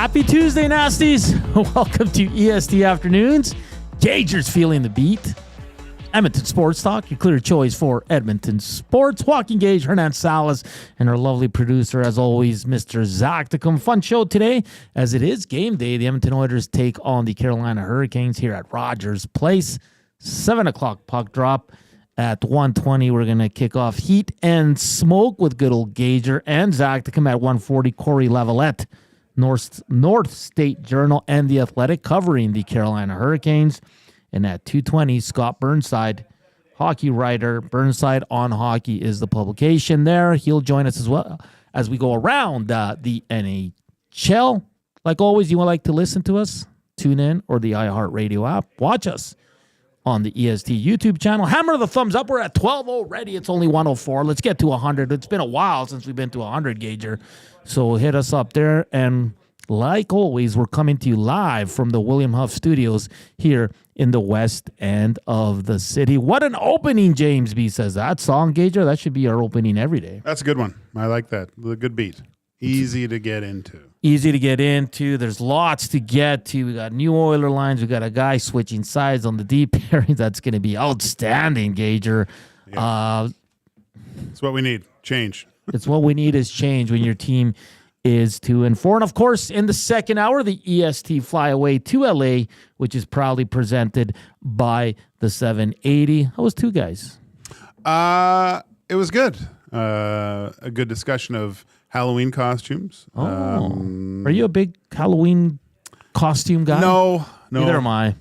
Happy Tuesday, Nasties. Welcome to EST Afternoons. Gagers feeling the beat. Edmonton Sports Talk, your clear choice for Edmonton Sports. Joaquin Gage, Hernan Salas, and our lovely producer, as always, Mr. Zachticum. Fun show today, as it is game day. The Edmonton Oilers take on the Carolina Hurricanes here at Rogers Place. 7 o'clock puck drop. At 1:20, we're going to kick off Heat and Smoke with good old Gager and Zachticum. At 1:40, Cory Lavalette, North State Journal and The Athletic, covering the Carolina Hurricanes. And at 2:20, Scott Burnside, hockey writer. Burnside on Hockey is the publication there. He'll join us as well as we go around the NHL. Like always, you would like to listen to us, tune in, or the iHeartRadio app. Watch us on the EST YouTube channel. Hammer the thumbs up. We're at 12 already. It's only 104. Let's get to 100. It's been a while since we've been to 100, Gager. So hit us up there. And like always, we're coming to you live from the William Huff Studios here in the west end of the city. What an opening, James B says. That song, Gager, that should be our opening every day. That's a good one. I like that. A good beat. Easy to get into. Easy to get into. There's lots to get to. We got new Oiler lines. We got a guy switching sides on the deep pairing. That's going to be outstanding, Gager. Yeah. It's what we need. Change. It's what we need is change when your team is 2-4. And of course, in the second hour, the EST flyaway to LA, which is proudly presented by the 780. How was two guys? It was good. A good discussion of Halloween costumes. Are you a big Halloween costume guy? No. Neither am I.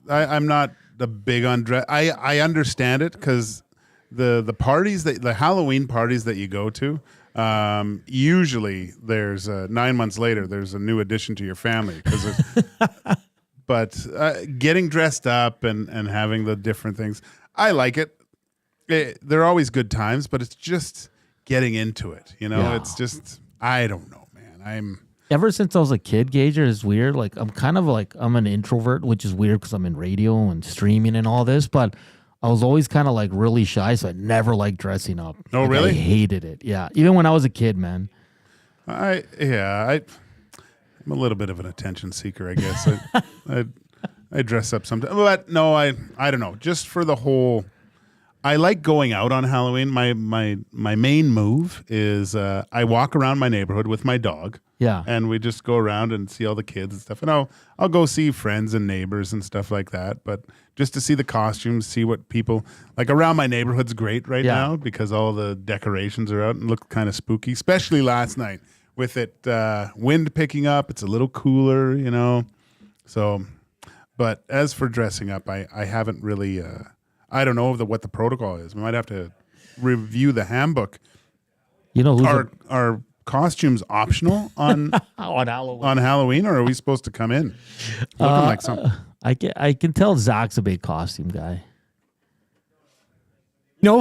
I'm not the big on dress. I understand it because the parties the Halloween parties that you go to, usually there's 9 months later there's a new addition to your family but getting dressed up and having the different things, I like it. They're always good times, but it's just getting into it. It's just, I don't know, man. Ever since I was a kid, Gager, is weird. Like I'm an introvert, which is weird because I'm in radio and streaming and all this, but I was always kind of like really shy, so I never liked dressing up. Oh, like, really? I hated it. Yeah, even when I was a kid, man. I'm a little bit of an attention seeker, I guess. I dress up sometimes, but no, I don't know. Just for the whole, I like going out on Halloween. My main move is I walk around my neighborhood with my dog. Yeah, and we just go around and see all the kids and stuff. And I'll go see friends and neighbors and stuff like that. But just to see the costumes, see what people like around my neighborhood's great right now because all the decorations are out and look kind of spooky. Especially last night with it wind picking up, it's a little cooler, So, but as for dressing up, I haven't really. I don't know what the protocol is. We might have to review the handbook. Are costumes optional on on Halloween, or are we supposed to come in looking like something? I can tell Zach's a big costume guy.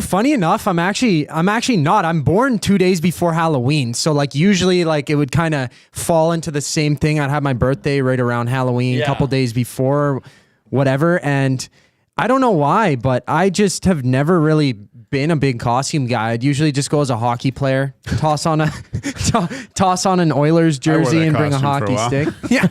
Funny enough, I'm actually not. I'm born 2 days before Halloween, so usually it would kind of fall into the same thing. I'd have my birthday right around Halloween, a couple days before, whatever, and I don't know why, but I just have never really been a big costume guy. I'd usually just go as a hockey player, toss on an Oilers jersey and bring a hockey stick. Yeah.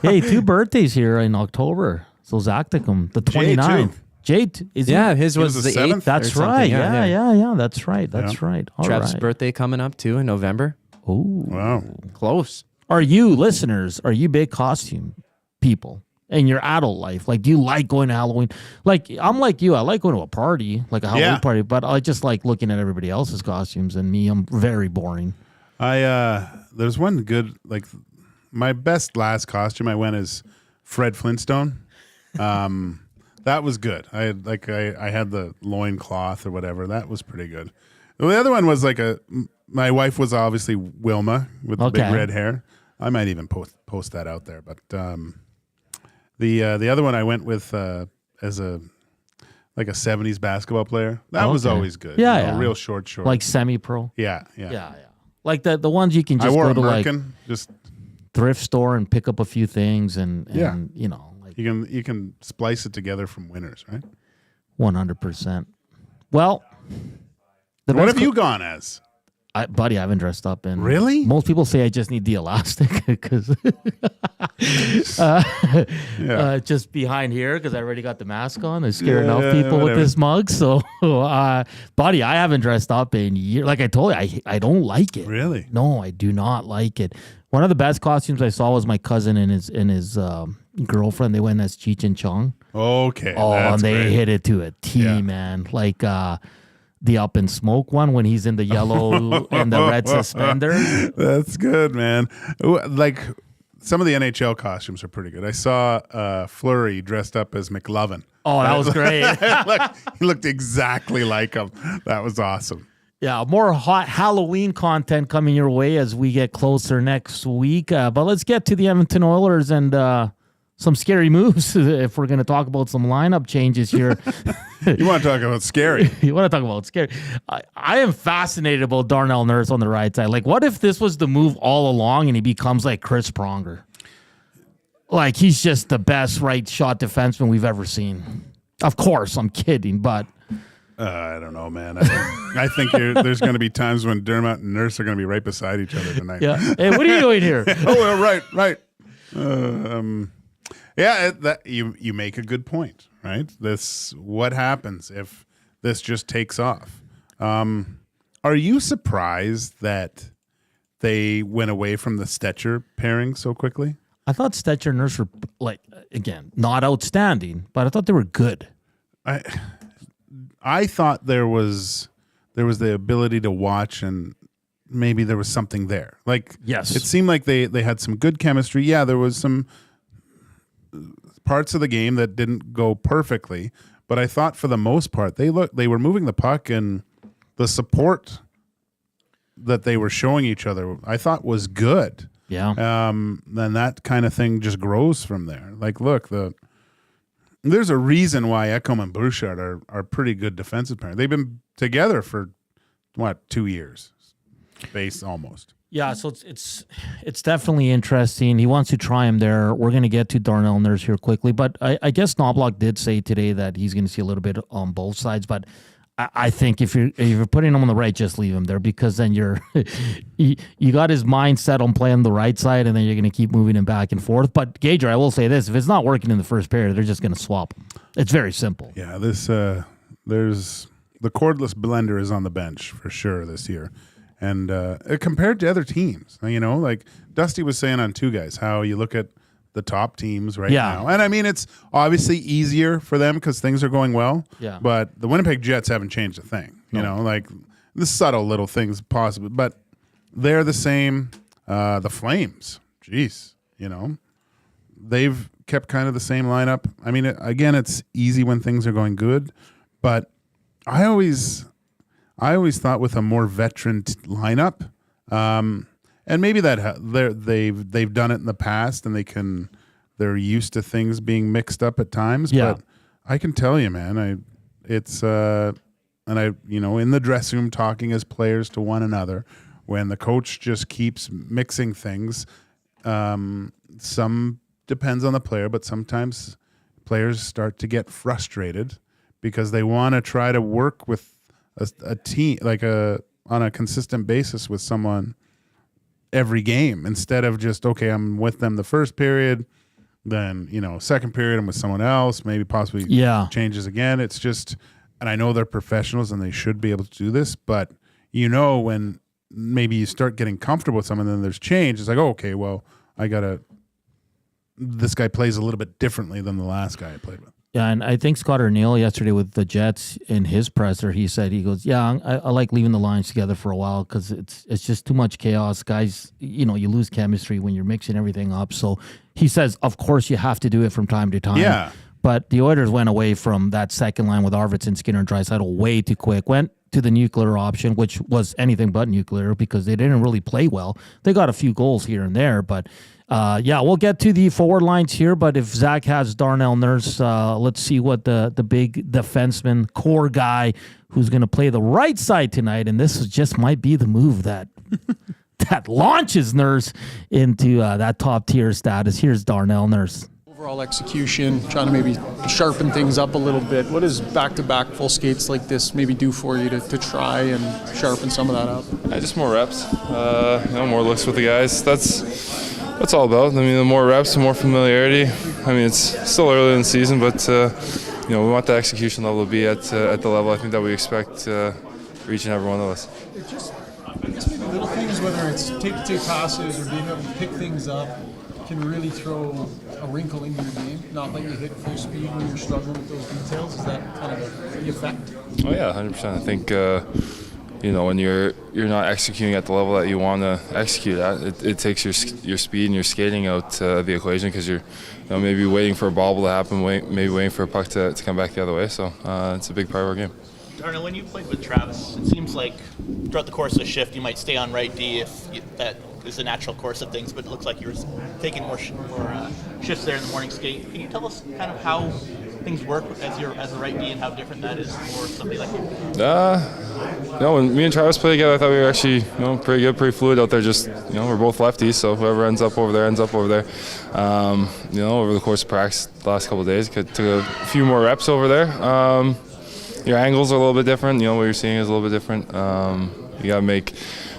Hey, 2 birthdays here in October. So Zachticum, the 29th. Jade is his was the 8th. That's right. Yeah. That's right. That's right. All Trev's right. birthday coming up too in November. Oh, wow, close. Are you listeners? Are you big costume people? In your adult life, do you like going to Halloween? I'm like you. I like going to a party, like a Halloween party, but I just like looking at everybody else's costumes, and me, I'm very boring. There's one good, my best last costume I went as Fred Flintstone. That was good. I had the loincloth or whatever. That was pretty good. The other one was my wife was obviously Wilma with the big red hair. I might even post that out there, but The other one I went with as a 70s basketball player. That was always good. Yeah, real short. Like semi-pro. Yeah. Like the ones you can just go to just thrift store and pick up a few things and you can splice it together from winners, right? 100%. Well, what have you gone as? Buddy, I haven't dressed up in. Really? Most people say I just need the elastic because just behind here because I already got the mask on. I scare enough people with this mug. So, buddy, I haven't dressed up in years. Like I told you, I don't like it. Really? No, I do not like it. One of the best costumes I saw was my cousin and his girlfriend. They went as Cheech and Chong. Okay. Oh, and they great. hit it to a T, man. Like the Up in Smoke one when he's in the yellow and the red suspender. That's good, man. Like some of the NHL costumes are pretty good. I saw Fleury dressed up as McLovin. Oh, that was great. He looked exactly like him. That was awesome. Yeah, more hot Halloween content coming your way as we get closer next week. But let's get to the Edmonton Oilers and some scary moves if we're going to talk about some lineup changes here. You want to talk about scary? You want to talk about scary? I am fascinated about Darnell Nurse on the right side. Like, what if this was the move all along and he becomes like Chris Pronger? Like, he's just the best right shot defenseman we've ever seen. Of course, I'm kidding, but... I don't know, man. I think there's going to be times when Dermott and Nurse are going to be right beside each other tonight. Yeah. Hey, what are you doing here? Right. Yeah, you make a good point, right? What happens if this just takes off? Are you surprised that they went away from the Stetcher pairing so quickly? I thought Stetcher and Nurse were, like, again, not outstanding, but I thought they were good. I thought there was the ability to watch and maybe there was something there. Like, yes, it seemed like they had some good chemistry. Yeah, there was some parts of the game that didn't go perfectly, but I thought for the most part they were moving the puck, and the support that they were showing each other I thought was good. Yeah. Then that kind of thing just grows from there. Like, look, there's a reason why Ekholm and Bouchard are pretty good defensive pairs. They've been together for 2 years, base almost. Yeah, so it's definitely interesting. He wants to try him there. We're going to get to Darnell Nurse here quickly, but I guess Knobloch did say today that he's going to see a little bit on both sides. But I think if you're putting him on the right, just leave him there, because then you got his mind set on playing the right side, and then you're going to keep moving him back and forth. But Gager, I will say this: if it's not working in the first period, they're just going to swap him. It's very simple. Yeah, there's the cordless blender is on the bench for sure this year. And compared to other teams, like Dusty was saying on Two Guys, how you look at the top teams now. And I mean, it's obviously easier for them because things are going well. Yeah. But the Winnipeg Jets haven't changed a thing. You know, like the subtle little things possible. But they're the same. The Flames, geez, they've kept kind of the same lineup. I mean, again, it's easy when things are going good. But I always thought with a more veteran lineup, and maybe that they've done it in the past, and they're used to things being mixed up at times. Yeah. But I can tell you, man, in the dressing room talking as players to one another, when the coach just keeps mixing things, some depends on the player, but sometimes players start to get frustrated because they want to try to work with a team, like on a consistent basis with someone every game, instead of just, okay, I'm with them the first period, then second period I'm with someone else, maybe possibly changes again. It's just, and I know they're professionals and they should be able to do this, but when maybe you start getting comfortable with someone, then there's change. It's like, oh, okay, well, this guy plays a little bit differently than the last guy I played with. Yeah, and I think Scott O'Neill yesterday with the Jets in his presser, he goes, I like leaving the lines together for a while because it's just too much chaos. Guys, you lose chemistry when you're mixing everything up. So he says, of course, you have to do it from time to time. Yeah. But the Oilers went away from that second line with Arvidsson, Skinner, and Draisaitl way too quick. Went to the nuclear option, which was anything but nuclear because they didn't really play well. They got a few goals here and there, but we'll get to the forward lines here. But if Zach has Darnell Nurse, let's see what the big defenseman core guy who's going to play the right side tonight, and this just might be the move that launches Nurse into that top tier status. Here's Darnell Nurse. Overall execution, trying to maybe sharpen things up a little bit. What does back-to-back full skates like this maybe do for you to try and sharpen some of that up? Just more reps, more looks with the guys. That's all about. I mean, the more reps, the more familiarity. I mean, it's still early in the season, but we want the execution level to be at the level I think that we expect for each and every one of us. It's just, I guess maybe little things, whether it's take-to-take passes or being able to pick things up, can really throw a wrinkle into your game, not let you hit full speed when you're struggling with those details. Is that kind of the effect? Oh yeah, 100%. I think when you're not executing at the level that you want to execute at, it takes your speed and your skating out the equation, because you're maybe waiting for a bobble to happen, maybe waiting for a puck to come back the other way. So it's a big part of our game. Darnell, when you played with Travis, it seems like throughout the course of the shift you might stay on right D if that is the natural course of things, but it looks like you were taking more shifts there in the morning skate. Can you tell us kind of how things work as a right D and how different that is for somebody like you? When me and Travis played together, I thought we were actually pretty good, pretty fluid out there. Just we're both lefties, so whoever ends up over there ends up over there. Over the course of practice the last couple of days, took a few more reps over there. Your angles are a little bit different. What you're seeing is a little bit different. You got to make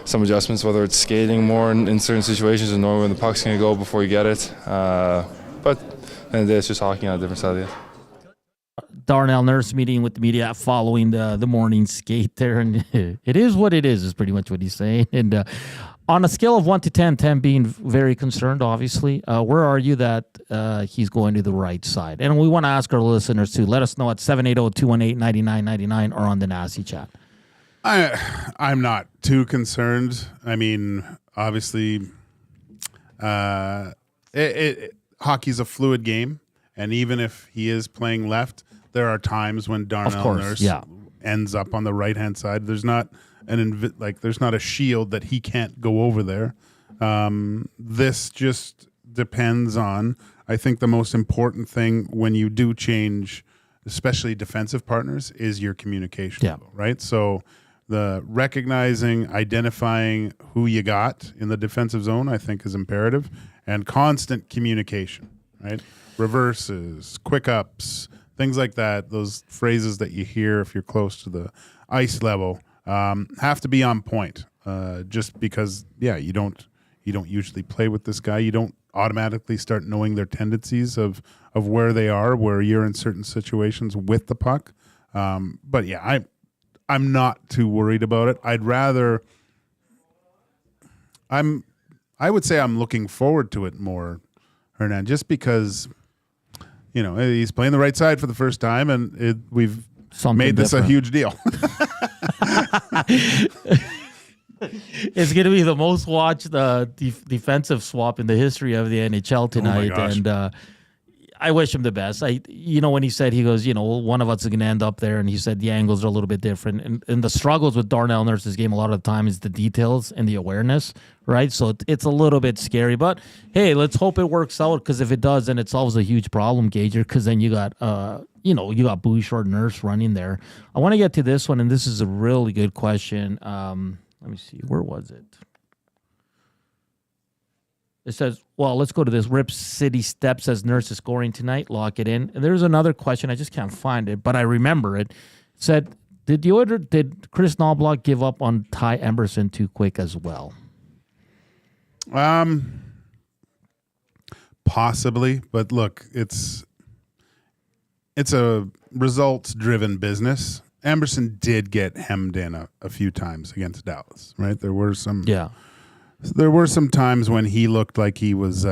some adjustments, whether it's skating more in certain situations and knowing where the puck's going to go before you get it. But at the end of the day, it's just hockey on a different side of the ice. Darnell Nurse meeting with the media following the morning skate there, and it is what it is pretty much what he's saying. And on a scale of 1 to 10, 10 being very concerned, obviously, where are you that he's going to the right side? And we want to ask our listeners to let us know at 780-218-9999 or on the Nasty chat. I'm not too concerned. I mean, obviously, hockey's a fluid game, and even if he is playing left, there are times when Darnell Nurse ends up on the right-hand side. There's not there's not a shield that he can't go over there. This just depends on, I think the most important thing when you do change, especially defensive partners, is your communication level, right? So the recognizing, identifying who you got in the defensive zone, I think, is imperative, and constant communication, right? Reverses, quick ups, things like that. Those phrases that you hear if you're close to the ice level have to be on point. Just because, you don't usually play with this guy. You don't automatically start knowing their tendencies of where they are, where you're in certain situations with the puck. But I'm not too worried about it. I would say I'm looking forward to it more, Hernan, just because, he's playing the right side for the first time, and we've made this a huge deal. It's going to be the most watched defensive swap in the history of the NHL tonight, and I wish him the best. When he said, he goes, one of us is going to end up there, and he said the angles are a little bit different. And the struggles with Darnell Nurse's game a lot of the time is the details and the awareness, right? So it's a little bit scary. But, hey, let's hope it works out, because if it does, then it solves a huge problem, Gager, because then you got, you got Bouchard Nurse running there. I want to get to this one, and this is a really good question. Let me see. Where was it? It says, well, let's go to this. Rip City Step says Nurse is scoring tonight. Lock it in. And there's another question. I just can't find it, but I remember it. It said, did Chris Knobloch give up on Ty Emberson too quick as well? Possibly, but look, it's a results-driven business. Emberson did get hemmed in a few times against Dallas, right? There were some times when he looked like he was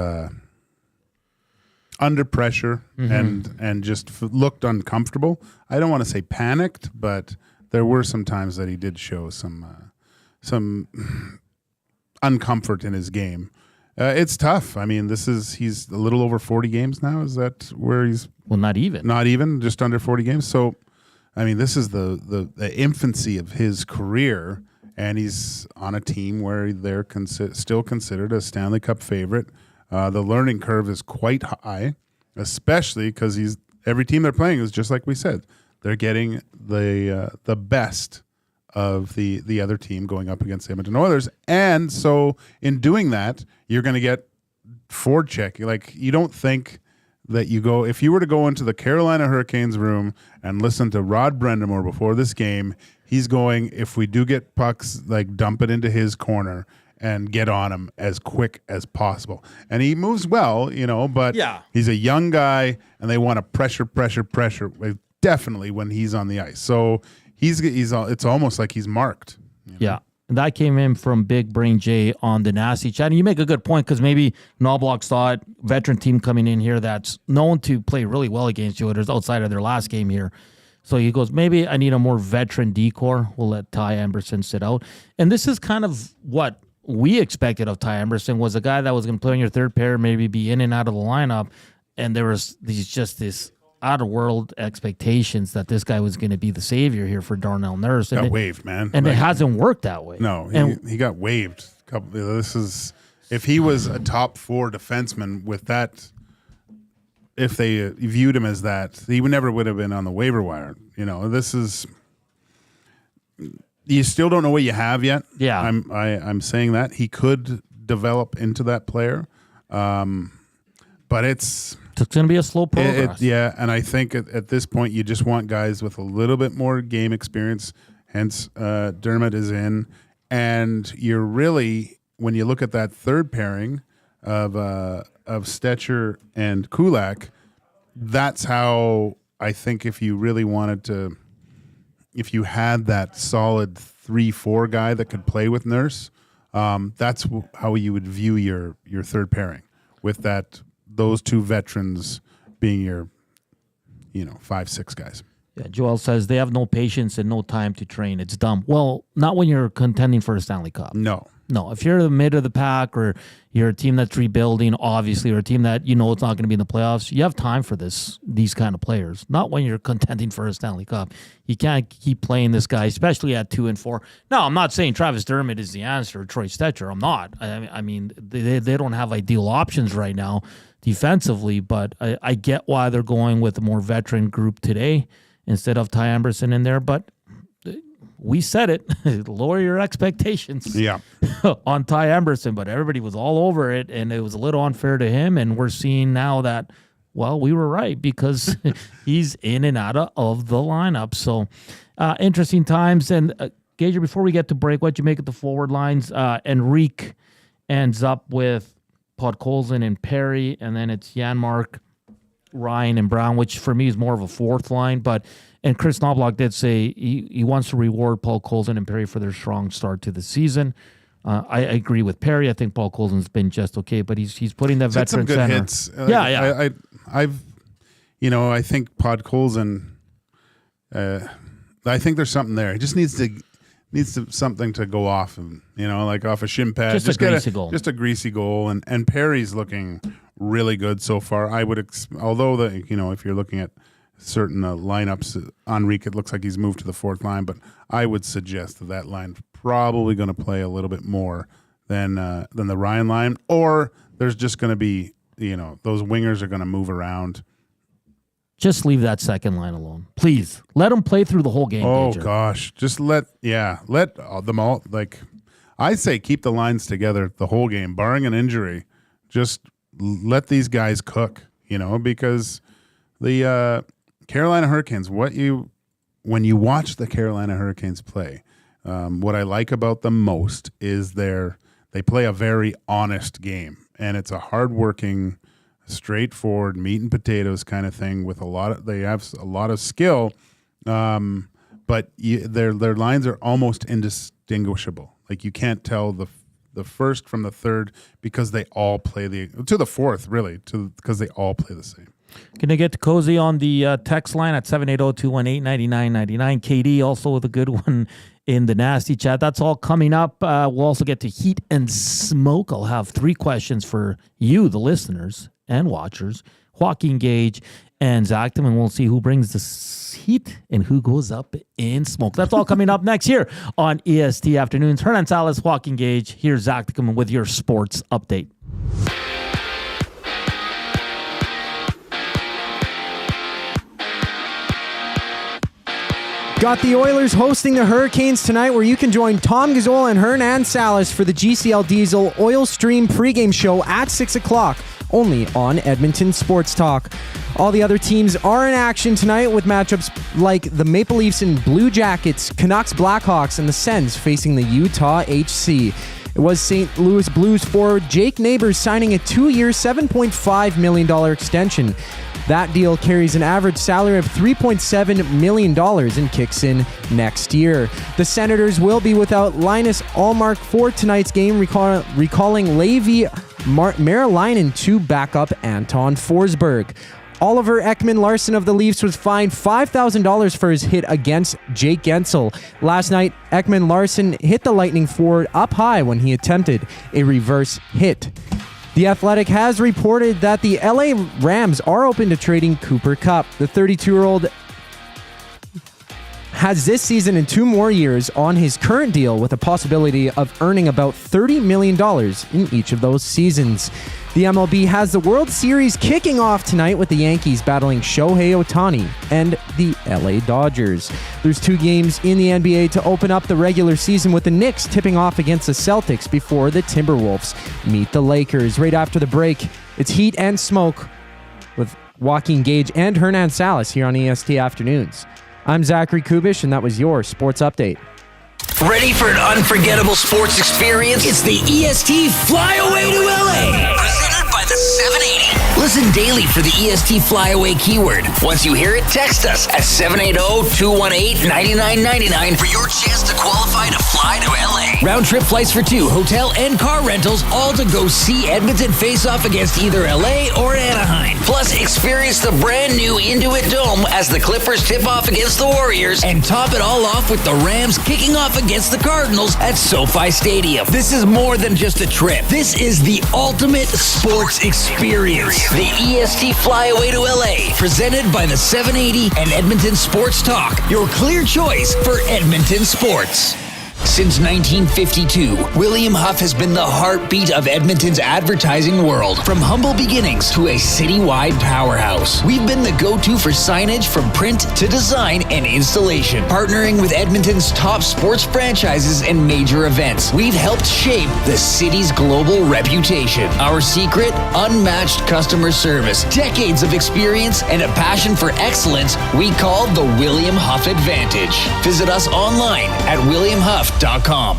under pressure and just looked uncomfortable. I don't want to say panicked, but there were some times that he did show some uncomfort in his game. It's tough. I mean, he's a little over 40 games now. Is that where he's? Well, not even, just under 40 games. So, I mean, this is the infancy of his career, and he's on a team where they're still considered a Stanley Cup favorite. The learning curve is quite high, especially because every team they're playing is just like we said. They're getting the best of the other team going up against the Edmonton Oilers, and so in doing that, you're going to get forechecking. Like, you don't think that you go, if you were to go into the Carolina Hurricanes room and listen to Rod Brendamore before this game, he's going, if we do get pucks, like dump it into his corner and get on him as quick as possible. And he moves well, but he's a young guy and they want to pressure, definitely when he's on the ice. So it's almost like he's marked. Yeah. And that came in from Big Brain J on the Nasty Chat. And you make a good point because maybe Knobloch's thought, veteran team coming in here that's known to play really well against you Oilers outside of their last game here. So he goes, maybe I need a more veteran decor. We'll let Ty Emberson sit out. And this is kind of what we expected of Ty Emberson, was a guy that was going to play on your third pair, maybe be in and out of the lineup. And there was this out-of-world expectations that this guy was going to be the savior here for Darnell Nurse. Got waived, man. And it hasn't worked that way. No, he got waived. If he was a top 4 defenseman with that, if they viewed him as that, he never would have been on the waiver wire. You still don't know what you have yet. Yeah. I'm saying that. He could develop into that player. But it's going to be a slow progress. And I think at this point you just want guys with a little bit more game experience. Hence, Dermott is in, and you're really, when you look at that third pairing of Stetcher and Kulak, that's how I think if you really wanted to, if you had that solid 3-4 guy that could play with Nurse, that's how you would view your third pairing, with those 2 veterans being your 5-6 guys. Yeah, Joel says they have no patience and no time to train. It's dumb. Well, not when you're contending for a Stanley Cup. No. If you're the mid of the pack, or you're a team that's rebuilding, obviously, or a team that it's not going to be in the playoffs, you have time for these kind of players. Not when you're contending for a Stanley Cup. You can't keep playing this guy, especially at 2 and 4. No, I'm not saying Travis Dermott is the answer, or Troy Stetcher. I'm not. I mean, they don't have ideal options right now defensively, but I get why they're going with a more veteran group today instead of Ty Emberson in there. But we said it, lower your expectations on Ty Emberson, but everybody was all over it, and it was a little unfair to him, and we're seeing now that, well, we were right, because he's in and out of the lineup. So interesting times. And Gager, before we get to break, what'd you make of the forward lines? Enrique ends up with Podkolzin and Perry, and then it's Janmark, Ryan, and Brown, which for me is more of a fourth line. And Chris Knobloch did say he wants to reward Paul Colson and Perry for their strong start to the season. I agree with Perry. I think Paul Colson's been just okay, but he's putting that veteran some good center. Hits. I think Podkolzin. I think there's something there. He just needs something to go off, and like off a shin pad. Just a greasy goal. Just a greasy goal, and Perry's looking really good so far. I would, although if you're looking at certain lineups, Enrique, it looks like he's moved to the fourth line, but I would suggest that line's probably going to play a little bit more than the Ryan line, or there's just going to be those wingers are going to move around. Just leave that second line alone, please. Let them play through the whole game. Oh Gager. Gosh, just let them all. Like I say, keep the lines together the whole game, barring an injury. Just let these guys cook, because the Carolina Hurricanes. When you watch the Carolina Hurricanes play, what I like about them most is they play a very honest game, and it's a hardworking, straightforward meat and potatoes kind of thing with they have a lot of skill, but their lines are almost indistinguishable. Like you can't tell the first from the third because they all play to the fourth really because they all play the same. Can I get to Cozy on the text line at 780-218-9999? KD also with a good one in the Nasty Chat. That's all coming up. We'll also get to Heat and Smoke. I'll have 3 questions for you, the listeners and watchers, Joaquin Gage and Zachticum, and we'll see who brings the heat and who goes up in smoke. That's all coming up next here on EST Afternoons. Hernan Salas, Joaquin Gage, here's Zachticum with your sports update. Got the Oilers hosting the Hurricanes tonight, where you can join Tom Gazzola and Hernan Salas for the GCL Diesel Oil Stream pregame show at 6 o'clock only on Edmonton Sports Talk. All the other teams are in action tonight with matchups like the Maple Leafs and Blue Jackets, Canucks Blackhawks, and the Sens facing the Utah HC. It was St. Louis Blues forward Jake Neighbors signing a 2-year, $7.5 million extension. That deal carries an average salary of $3.7 million and kicks in next year. The Senators will be without Linus Ullmark for tonight's game, recalling Levi Marilainen to back up Anton Forsberg. Oliver Ekman-Larsson of the Leafs was fined $5,000 for his hit against Jake Gensel. Last night, Ekman-Larsson hit the Lightning forward up high when he attempted a reverse hit. The Athletic has reported that the LA Rams are open to trading Cooper Kupp. The 32-year-old has this season and 2 more years on his current deal with a possibility of earning about $30 million in each of those seasons. The MLB has the World Series kicking off tonight with the Yankees battling Shohei Ohtani and the LA Dodgers. There's 2 games in the NBA to open up the regular season, with the Knicks tipping off against the Celtics before the Timberwolves meet the Lakers. Right after the break, it's Heat and Smoke with Joaquin Gage and Hernan Salas here on EST Afternoons. I'm Zachary Kubusch, and that was your Sports Update. Ready for an unforgettable sports experience? It's the EST Flyaway to LA. Presented by the 780. Listen daily for the EST Flyaway keyword. Once you hear it, text us at 780-218-9999 for your chance to qualify to fly to LA. Round trip flights for 2, hotel and car rentals, all to go see Edmonton face off against either LA or Anaheim. Plus, experience the brand new Intuit Dome as the Clippers tip off against the Warriors, and top it all off with the Rams kicking off against the Cardinals at SoFi Stadium. This is more than just a trip. This is the ultimate sports experience. The EST Flyaway to LA, presented by the 780 and Edmonton Sports Talk, your clear choice for Edmonton sports. Since 1952, William Huff has been the heartbeat of Edmonton's advertising world. From humble beginnings to a citywide powerhouse, we've been the go-to for signage from print to design and installation. Partnering with Edmonton's top sports franchises and major events, we've helped shape the city's global reputation. Our secret? Unmatched customer service, decades of experience, and a passion for excellence we call the William Huff Advantage. Visit us online at williamhuff.com.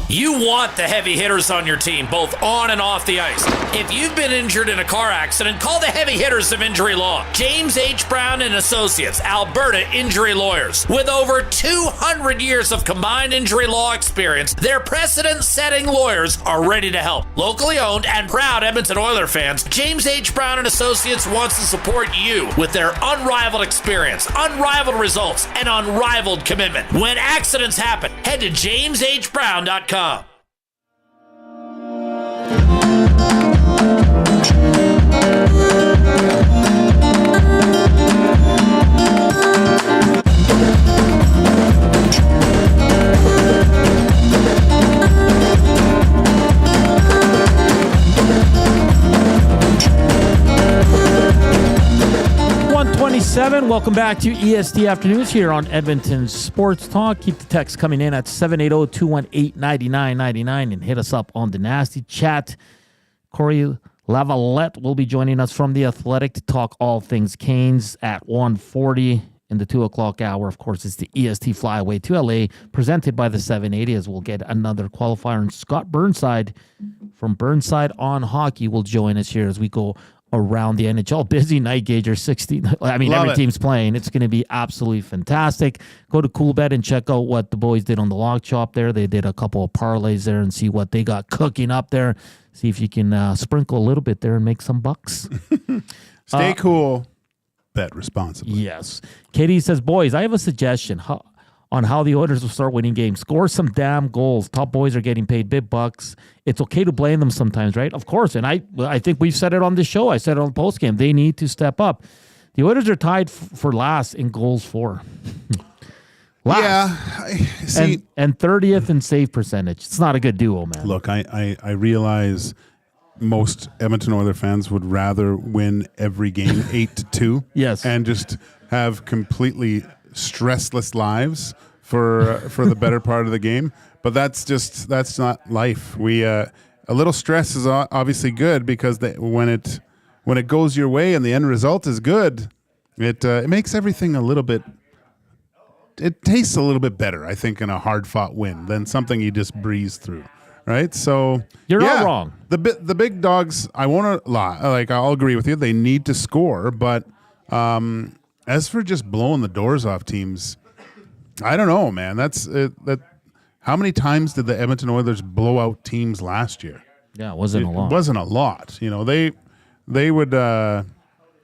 You want the heavy hitters on your team, both on and off the ice. If you've been injured in a car accident, call the heavy hitters of Injury Law. James H. Brown and Associates, Alberta Injury Lawyers. With over 200 years of combined injury law experience, their precedent-setting lawyers are ready to help. Locally owned and proud Edmonton Oiler fans, James H. Brown and Associates wants to support you with their unrivaled experience, unrivaled results, and unrivaled commitment. When accidents happen, head to jameshbrown.com. 127. Welcome back to EST Afternoons here on Edmonton Sports Talk. Keep the text coming in at 780-218-9999 and hit us up on the nasty chat. Cory Lavalette will be joining us from The Athletic to talk all things Canes at 1:40 in the 2 o'clock hour. Of course, it's the EST Flyaway to LA presented by the 780, as we'll get another qualifier. And Scott Burnside from Burnside on Hockey will join us here as we go around the NHL. Busy night, Gager. 16. I mean, every team's playing. It's going to be absolutely fantastic. Go to Coolbet and check out what the boys did on the log chop there. They did a couple of parlays there and see what they got cooking up there. See if you can sprinkle a little bit there and make some bucks. Stay cool. Bet responsibly. Yes. Katie says, boys, I have a suggestion on how the Oilers will start winning games. Score some damn goals. Top boys are getting paid big bucks. It's okay to blame them sometimes, right? Of course. And I think we've said it on this show. I said it on the postgame. They need to step up. The Oilers are tied for last in goals for. Last. Yeah. See, and 30th in save percentage. It's not a good duo, man. Look, I realize most Edmonton Oilers fans would rather win every game 8-2. Yes. And just have completely stressless lives for the better part of the game. But that's not life. A little stress is obviously good because when it when it goes your way and the end result is good, it makes everything a little bit. It tastes a little bit better, I think, in a hard-fought win than something you just breeze through, right? So You're not wrong. The big dogs, I won't lie. Like, I'll agree with you. They need to score, but as for just blowing the doors off teams, I don't know, man. That. How many times did the Edmonton Oilers blow out teams last year? Yeah, it wasn't a lot. It wasn't a lot. You know, they would.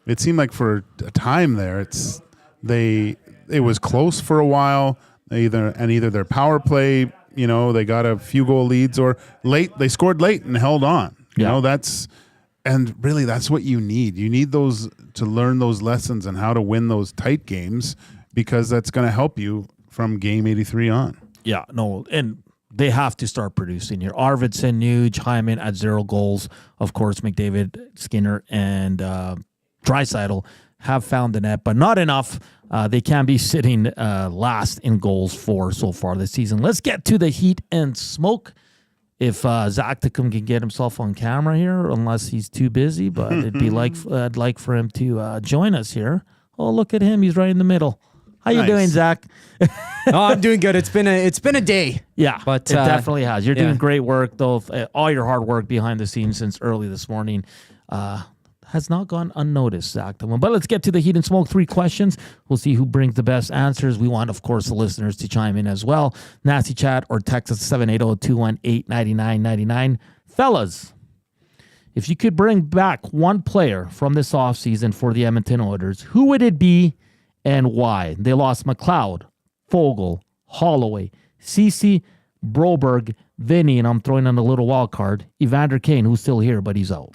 It seemed like for a time there, it was close for a while. Either their power play, you know, they got a few goal leads, or late they scored late and held on. You know, that's what you need. You need those to learn those lessons and how to win those tight games, because that's going to help you from game 83 on. Yeah, no, and they have to start producing here. Arvidsson, Nuge, Hyman at 0 goals. Of course, McDavid, Skinner, and Draisaitl have found the net, but not enough. They can be sitting last in goals for so far this season. Let's get to the heat and smoke. If Zachticum can get himself on camera here, unless he's too busy, but I'd like for him to join us here. Oh, look at him. He's right in the middle. How you doing, Zach? I'm doing good. It's been a day. Yeah, but it definitely has. You're doing great work, though. All your hard work behind the scenes since early this morning has not gone unnoticed, Zach. But let's get to the heat and smoke. 3 questions. We'll see who brings the best answers. We want, of course, the listeners to chime in as well. Nasty chat or text us 780-218-9999. Fellas, if you could bring back one player from this offseason for the Edmonton Oilers, who would it be and why? They lost McLeod, Foegele, Holloway, Ceci, Broberg, Vinny, and I'm throwing in a little wild card, Evander Kane, who's still here, but he's out.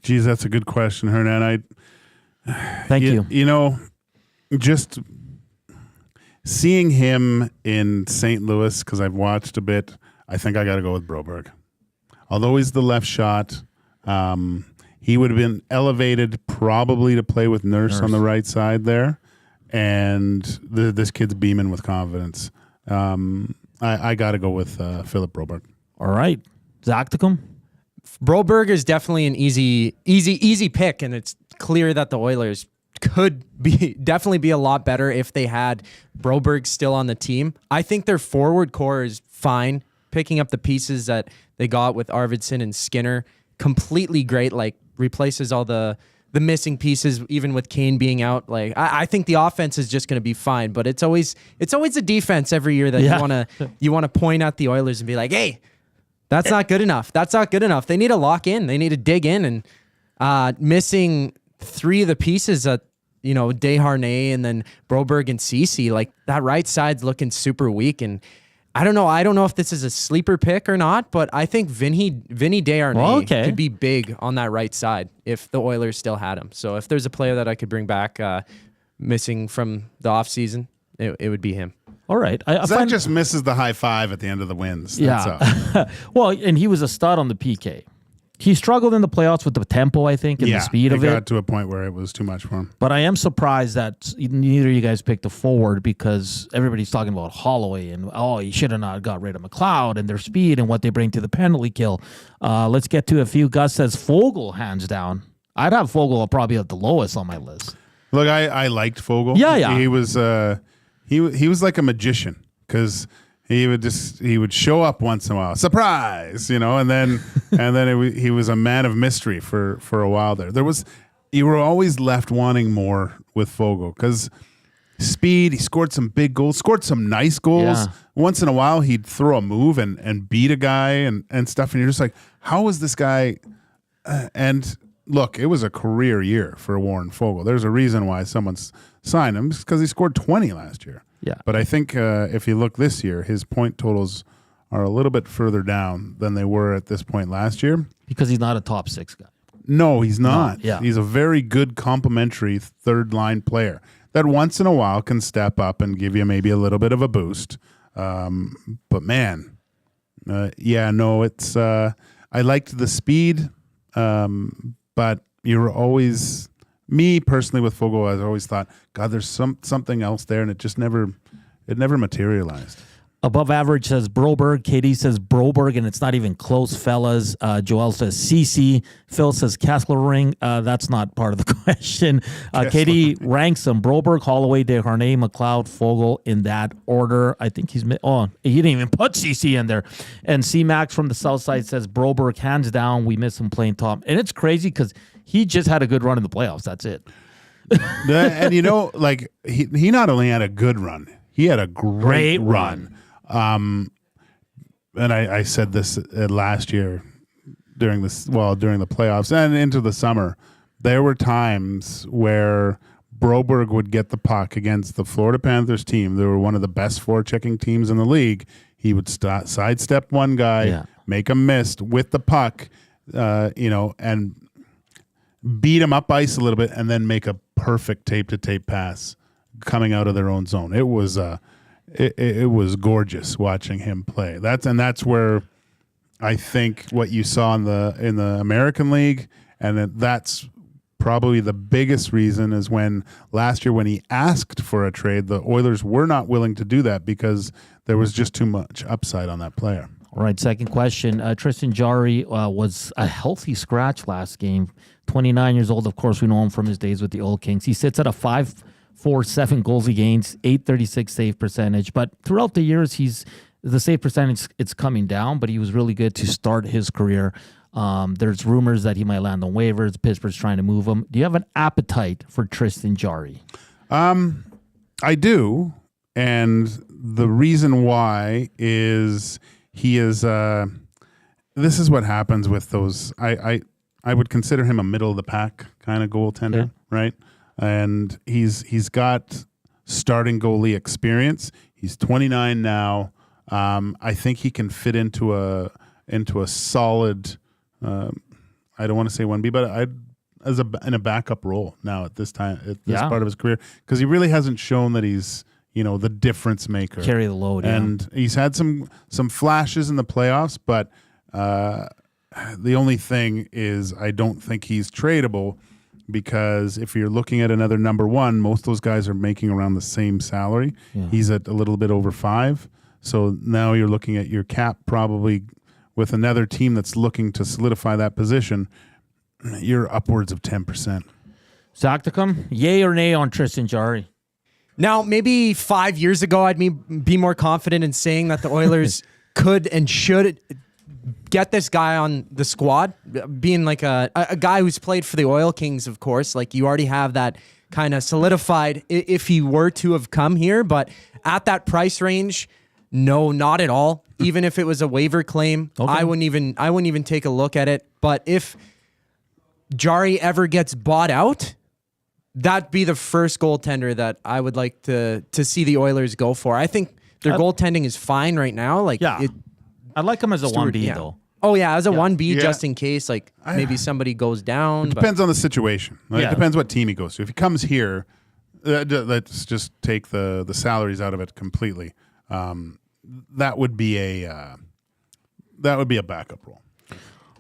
Geez, that's a good question, Hernan. Thank you. You know, just seeing him in St. Louis, because I've watched a bit, I think I got to go with Broberg. Although he's the left shot, he would have been elevated probably to play with Nurse on the right side there. And this kid's beaming with confidence. I got to go with Philip Broberg. All right. Zachticum? Broberg is definitely an easy pick, and it's clear that the Oilers could definitely be a lot better if they had Broberg still on the team. I think their forward core is fine. Picking up the pieces that they got with Arvidsson and Skinner, completely great. Like, replaces all the missing pieces, even with Kane being out. Like, I think the offense is just going to be fine, but it's always a defense every year that you want to point at the Oilers and be like, hey, that's not good enough. That's not good enough. They need to lock in. They need to dig in, and missing 3 of the pieces that, you know, Desharnais and then Broberg and Ceci, like, that right side's looking super weak. And I don't know if this is a sleeper pick or not, but I think Vinny Desharnais could be big on that right side if the Oilers still had him. So if there's a player that I could bring back missing from the offseason, it would be him. All right. Zach just misses the high five at the end of the wins. Yeah. Well, and he was a stud on the PK. He struggled in the playoffs with the tempo, I think, and the speed of it. It got to a point where it was too much for him. But I am surprised that neither of you guys picked a forward, because everybody's talking about Holloway and, you should have not got rid of McLeod and their speed and what they bring to the penalty kill. Let's get to a few. Gus says Foegele, hands down. I'd have Foegele probably at the lowest on my list. Look, I liked Foegele. Yeah. He was he was like a magician, because he would show up once in a while, surprise, you know, and then he was a man of mystery for a while there. You were always left wanting more with Foegele, because speed. He scored some big goals, scored some nice goals. Yeah. Once in a while, he'd throw a move and beat a guy and stuff, and you're just like, how is this guy? And look, it was a career year for Warren Foegele. There's a reason why someone's signed him, because he scored 20 last year. Yeah. But I think if you look this year, his point totals are a little bit further down than they were at this point last year. Because he's not a top 6 guy. No, he's not. No, yeah. He's a very good complementary third-line player that once in a while can step up and give you maybe a little bit of a boost. But, man, it's I liked the speed, but you're always... Me personally with Foegele, I always thought, God, there's something else there, and it just never materialized. Above average says Broberg. KD says Broberg, and it's not even close, fellas. Joel says CC. Phil says Kessler ring. That's not part of the question. KD ranks them: Broberg, Holloway, Desharnais, McLeod, Fogle in that order. I think he's... Oh, he didn't even put CC in there. And C-Max from the south side says Broberg, hands down. We miss him playing top. And it's crazy because he just had a good run in the playoffs. That's it. And he not only had a good run, he had a great run. And I said this last year during the playoffs and into the summer. There were times where Broberg would get the puck against the Florida Panthers team. They were one of the best forechecking teams in the league. He would sidestep one guy, make a miss with the puck, and beat him up ice a little bit, and then make a perfect tape-to-tape pass coming out of their own zone. It was it was gorgeous watching him play. That's where I think what you saw in the American League, and that's probably the biggest reason is when last year when he asked for a trade, the Oilers were not willing to do that because there was just too much upside on that player. All right, second question. Tristan Jarry was a healthy scratch last game. 29 years old. Of course, we know him from his days with the Oil Kings. He sits at a 5.47 goals against, 836 save percentage. But throughout the years, the save percentage, it's coming down, but he was really good to start his career. There's rumors that he might land on waivers. Pittsburgh's trying to move him. Do you have an appetite for Tristan Jarry? I do. And the reason why is he is this is what happens with those. I would consider him a middle of the pack kind of goaltender, right? And he's got starting goalie experience. He's 29 now. I think he can fit into a solid. I don't want to say 1B, but in a backup role now at this time at this part of his career, because he really hasn't shown that he's the difference maker. Carry the load, and he's had some flashes in the playoffs, but the only thing is I don't think he's tradable, because if you're looking at another number one, most of those guys are making around the same salary. Yeah. He's at a little bit over 5. So now you're looking at your cap probably with another team that's looking to solidify that position, you're upwards of 10%. Zachticum, yay or nay on Tristan Jarry? Now, maybe 5 years ago, I'd be more confident in saying that the Oilers could and should get this guy on the squad, being like a guy who's played for the Oil Kings, of course. Like, you already have that kind of solidified if he were to have come here. But at that price range, no, not at all. Even if it was a waiver claim, I wouldn't even take a look at it. But if Jarry ever gets bought out, that'd be the first goaltender that I would like to see the Oilers go for. I think their goaltending is fine right now. I'd like him as a 1B though. Oh yeah, as a 1B just in case maybe somebody goes down. It depends on the situation. It depends what team he goes to. If he comes here, let's just take the salaries out of it completely. That would be a backup role.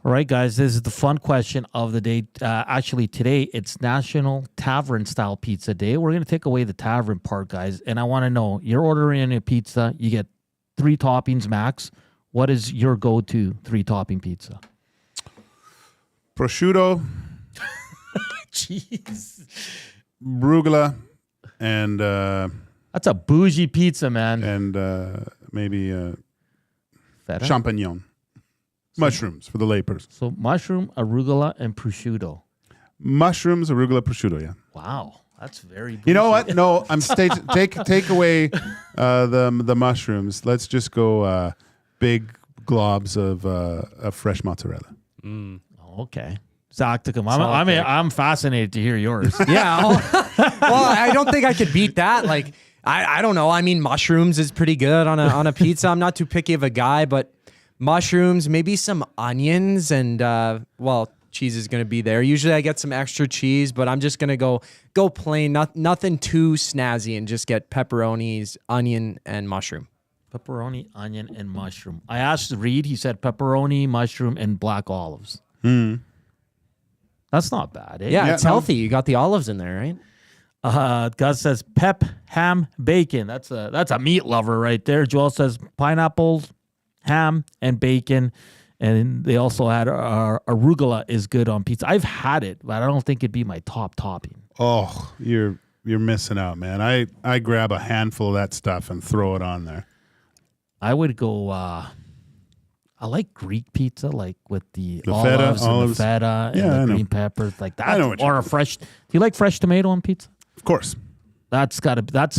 All right, guys, this is the fun question of the day. Actually, today it's National Tavern Style Pizza Day. We're going to take away the tavern part, guys. And I want to know, you're ordering a pizza, you get 3 toppings max. What is your go-to 3-topping pizza? Prosciutto. Jeez. Arugula. And... that's a bougie pizza, man. And maybe Feta? Champignon. Mushrooms for the layperson. So mushroom, arugula, and prosciutto. Mushrooms, arugula, prosciutto, yeah. Wow. That's very bougie. You know what? No, I'm take away the mushrooms. Let's just go big globs of fresh mozzarella. Okay. Zachticum. I'm fascinated to hear yours. Yeah. Well, I don't think I could beat that. Like, I don't know. I mean, mushrooms is pretty good on a pizza. I'm not too picky of a guy, but mushrooms, maybe some onions, and cheese is going to be there. Usually I get some extra cheese, but I'm just going to go plain, nothing too snazzy, and just get pepperonis, onion, and mushroom. Pepperoni, onion, and mushroom. I asked Reed. He said pepperoni, mushroom, and black olives. That's not bad. Eh? Yeah, it's healthy. You got the olives in there, right? Gus says pep, ham, bacon. That's a meat lover right there. Joel says pineapples, ham, and bacon. And they also had arugula is good on pizza. I've had it, but I don't think it'd be my top topping. Oh, you're missing out, man. I grab a handful of that stuff and throw it on there. I would go. I like Greek pizza, like with the feta, olives, and the feta, and the green peppers, like that. Or a fresh. Do you like fresh tomato on pizza? Of course. That's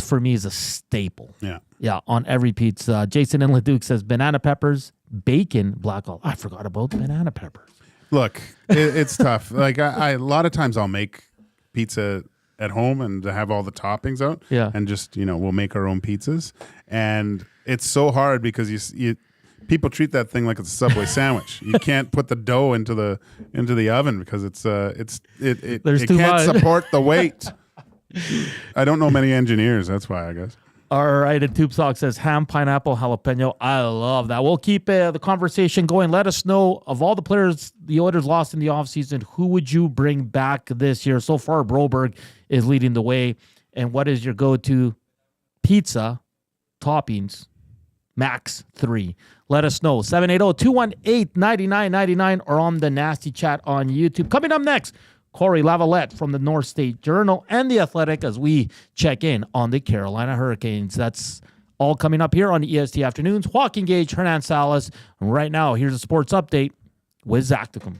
for me is a staple. Yeah. Yeah, on every pizza. Jason in Leduc says banana peppers, bacon, black olive. I forgot about the banana peppers. Look, it's tough. Like I a lot of times I'll make pizza at home and have all the toppings out. Yeah. And just, we'll make our own pizzas. And it's so hard because you people treat that thing like it's a Subway sandwich. You can't put the dough into the oven because it can't support the weight. I don't know many engineers. That's why, I guess. All right, and Tube Sock says ham, pineapple, jalapeno. I love that. We'll keep the conversation going. Let us know, of all the players the Oilers lost in the offseason, who would you bring back this year? So far, Broberg is leading the way. And what is your go-to pizza toppings? Max 3. Let us know. 780-218-9999 or on the Nasty Chat on YouTube. Coming up next, Cory Lavalette from the North State Journal and The Athletic as we check in on the Carolina Hurricanes. That's all coming up here on EST Afternoons. Joaquin Gage, Hernan Salas. And right now, here's a sports update with Zachticum.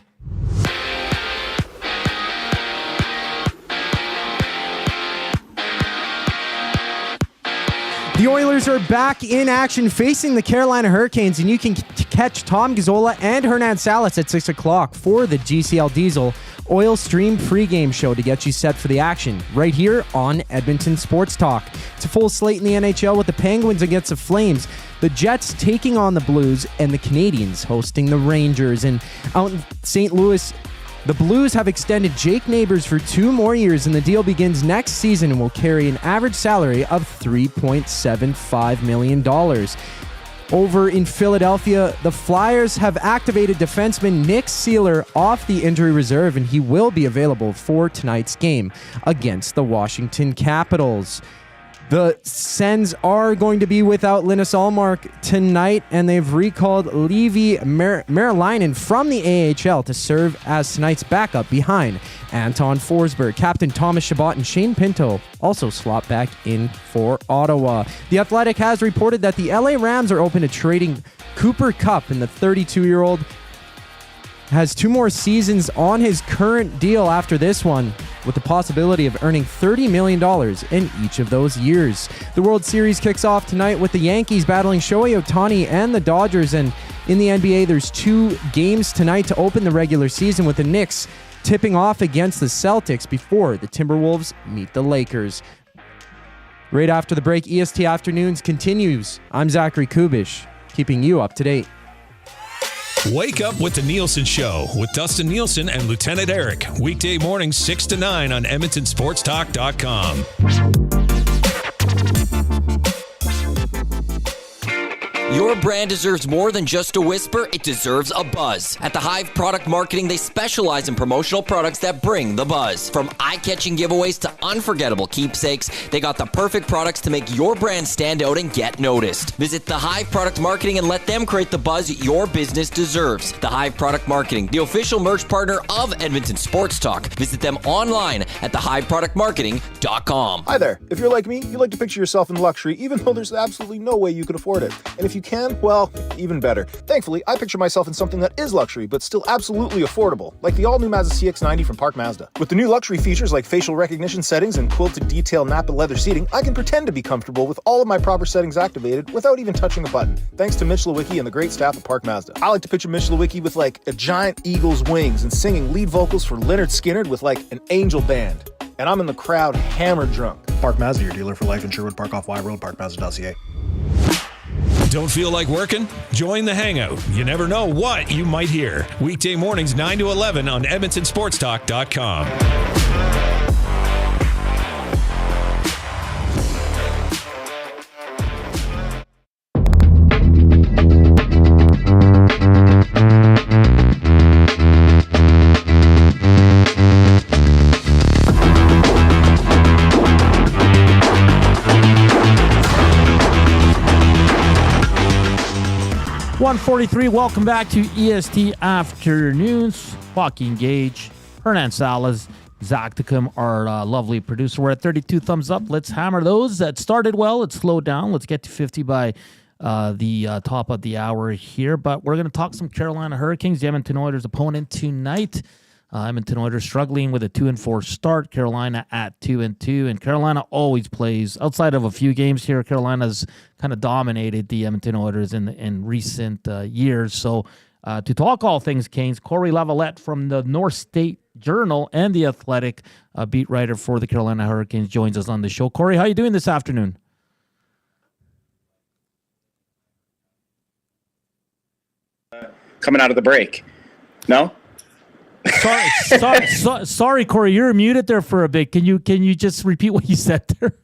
The Oilers are back in action facing the Carolina Hurricanes, and you can catch Tom Gazzola and Hernan Salas at 6 o'clock for the GCL Diesel Oil Stream pregame show to get you set for the action right here on Edmonton Sports Talk. It's a full slate in the NHL with the Penguins against the Flames, the Jets taking on the Blues, and the Canadiens hosting the Rangers. And out in St. Louis, the Blues have extended Jake Neighbors for 2 more years, and the deal begins next season and will carry an average salary of $3.75 million. Over in Philadelphia, the Flyers have activated defenseman Nick Seeler off the injury reserve, and he will be available for tonight's game against the Washington Capitals. The Sens are going to be without Linus Ullmark tonight, and they've recalled Levi Merilainen from the AHL to serve as tonight's backup behind Anton Forsberg. Captain Thomas Chabot and Shane Pinto also slot back in for Ottawa. The Athletic has reported that the LA Rams are open to trading Cooper Kupp, and the 32-year-old has 2 more seasons on his current deal after this one, with the possibility of earning $30 million in each of those years. The World Series kicks off tonight with the Yankees battling Shohei Ohtani and the Dodgers, and in the NBA, there's 2 games tonight to open the regular season, with the Knicks tipping off against the Celtics before the Timberwolves meet the Lakers. Right after the break, EST Afternoons continues. I'm Zachary Kubusch, keeping you up to date. Wake up with the Nielsen Show with Dustin Nielsen and Lieutenant Eric. Weekday mornings 6 to 9 on EdmontonSportsTalk.com. Your brand deserves more than just a whisper, it deserves a buzz. At the Hive Product Marketing, they specialize in promotional products that bring the buzz. From eye-catching giveaways to unforgettable keepsakes, they got the perfect products to make your brand stand out and get noticed. Visit the Hive Product Marketing and let them create the buzz your business deserves. The Hive Product Marketing, the official merch partner of Edmonton Sports Talk. Visit them online at thehiveproductmarketing.com. Hi there. If you're like me, you like to picture yourself in luxury, even though there's absolutely no way you could afford it. And if you can, well, even better. Thankfully, I picture myself in something that is luxury, but still absolutely affordable, like the all-new Mazda CX-90 from Park Mazda. With the new luxury features like facial recognition settings and quilted detail Napa leather seating, I can pretend to be comfortable with all of my proper settings activated without even touching a button, thanks to Mitch Lewicki and the great staff at Park Mazda. I like to picture Mitch Lewicki with like a giant eagle's wings and singing lead vocals for Lynyrd Skynyrd with like an angel band. And I'm in the crowd hammered drunk. Park Mazda, your dealer for life in Sherwood Park off Y Road, parkmazda.ca. Don't feel like working? Join the Hangout. You never know what you might hear. Weekday mornings 9 to 11 on EdmontonSportsTalk.com. 1:43. Welcome back to EST Afternoons. Joaquin Gage, Hernan Salas, Zachticum, our lovely producer. We're at 32 thumbs up. Let's hammer those. That started well. It slowed down. Let's get to 50 by the top of the hour here. But we're going to talk some Carolina Hurricanes, the Edmonton Oilers' opponent tonight. Edmonton Oilers struggling with a 2-4 start. Carolina at 2-2, and Carolina always plays outside of a few games here. Carolina's kind of dominated the Edmonton Oilers in recent years. So to talk all things Canes, Cory Lavalette from the North State Journal and the Athletic, beat writer for the Carolina Hurricanes, joins us on the show. Cory, how are you doing this afternoon? Coming out of the break, no. Sorry, Cory, you're muted there for a bit. Can you just repeat what you said there?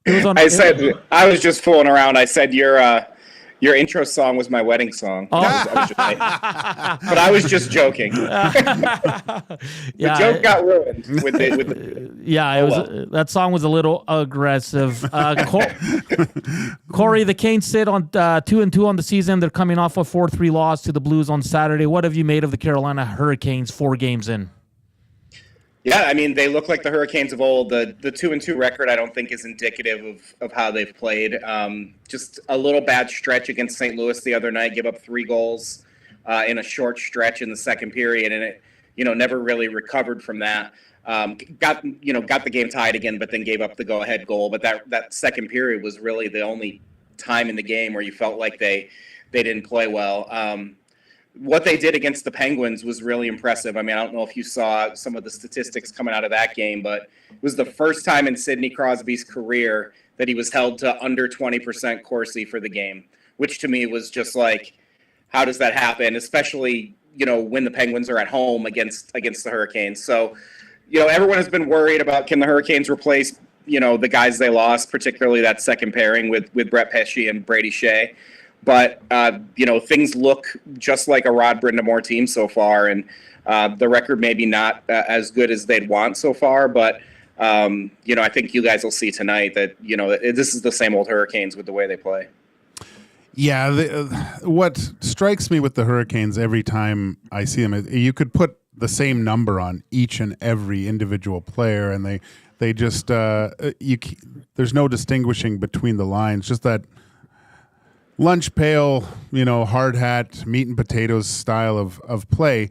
I was just fooling around. I said your intro song was my wedding song. Oh. But I was just joking. The joke got ruined with that song was a little aggressive. Cory, the Canes sit on 2-2 on the season. They're coming off a 4-3 loss to the Blues on Saturday. What have you made of the Carolina Hurricanes 4 games in? Yeah, I mean, they look like the Hurricanes of old. The 2-2 record, I don't think, is indicative of how they've played. Just a little bad stretch against St. Louis the other night. Give up 3 goals in a short stretch in the second period, and it, never really recovered from that. Got the game tied again, but then gave up the go-ahead goal. But that second period was really the only time in the game where you felt like they didn't play well. What they did against the Penguins was really impressive. I mean, I don't know if you saw some of the statistics coming out of that game, but it was the first time in Sidney Crosby's career that he was held to under 20% Corsi for the game, which to me was just like, how does that happen? Especially, when the Penguins are at home against the Hurricanes. So, everyone has been worried about, can the Hurricanes replace, the guys they lost, particularly that second pairing with Brett Pesce and Brady Shea. But, things look just like a Rod Brindamore team so far. And the record maybe not as good as they'd want so far. But, I think you guys will see tonight that, this is the same old Hurricanes with the way they play. Yeah. What strikes me with the Hurricanes every time I see them, you could put the same number on each and every individual player. And they just, there's no distinguishing between the lines, just that lunch pail, hard hat, meat and potatoes style of play.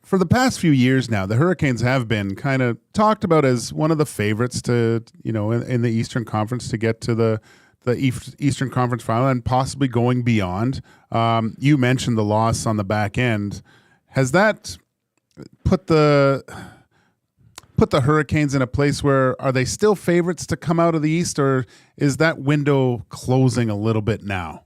For the past few years now, the Hurricanes have been kind of talked about as one of the favorites to, in the Eastern Conference to get to the Eastern Conference final and possibly going beyond. You mentioned the loss on the back end. Has that put the Hurricanes in a place where are they still favorites to come out of the East, or is that window closing a little bit now?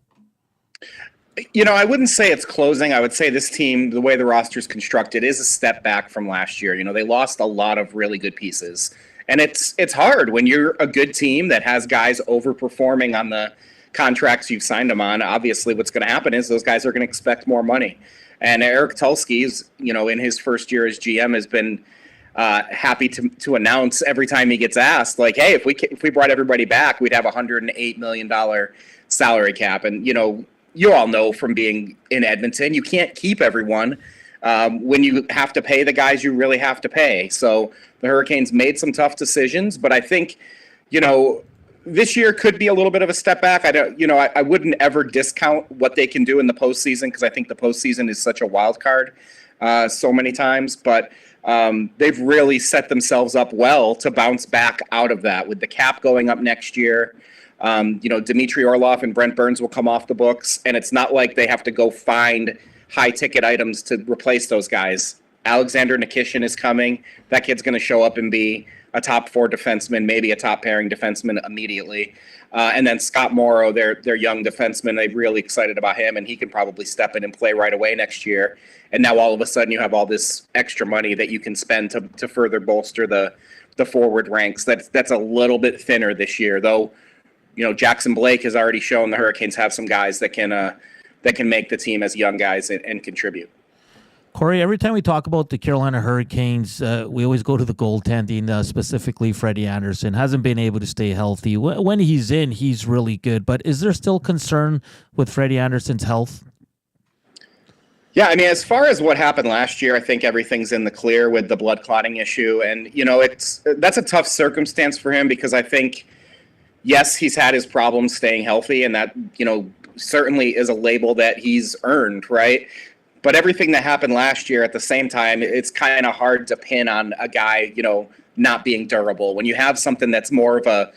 I wouldn't say it's closing. I would say this team, the way the roster is constructed, is a step back from last year. They lost a lot of really good pieces. And it's hard when you're a good team that has guys overperforming on the contracts you've signed them on. Obviously, what's going to happen is those guys are going to expect more money. And Eric Tulsky's, in his first year as GM has been happy to announce every time he gets asked, like, hey, if we brought everybody back, we'd have $108 million salary cap. And, you all know from being in Edmonton, you can't keep everyone when you have to pay the guys you really have to pay. So the Hurricanes made some tough decisions, but I think, this year could be a little bit of a step back. I wouldn't ever discount what they can do in the postseason because I think the postseason is such a wild card so many times, but they've really set themselves up well to bounce back out of that with the cap going up next year. Dmitry Orlov and Brent Burns will come off the books, and it's not like they have to go find high-ticket items to replace those guys. Alexander Nikishin is coming. That kid's going to show up and be a top 4 defenseman, maybe a top-pairing defenseman immediately. And then Scott Morrow, their young defenseman, they're really excited about him, and he can probably step in and play right away next year. And now all of a sudden you have all this extra money that you can spend to further bolster the forward ranks. That's a little bit thinner this year, though. Jackson Blake has already shown the Hurricanes have some guys that can make the team as young guys and contribute. Cory, every time we talk about the Carolina Hurricanes, we always go to the goaltending, specifically Freddie Anderson. Hasn't been able to stay healthy. When he's in, he's really good. But is there still concern with Freddie Anderson's health? Yeah, I mean, as far as what happened last year, I think everything's in the clear with the blood clotting issue. And, that's a tough circumstance for him because I think, yes, he's had his problems staying healthy, and that, certainly is a label that he's earned, right? But everything that happened last year at the same time, it's kind of hard to pin on a guy, not being durable. When you have something that's more of a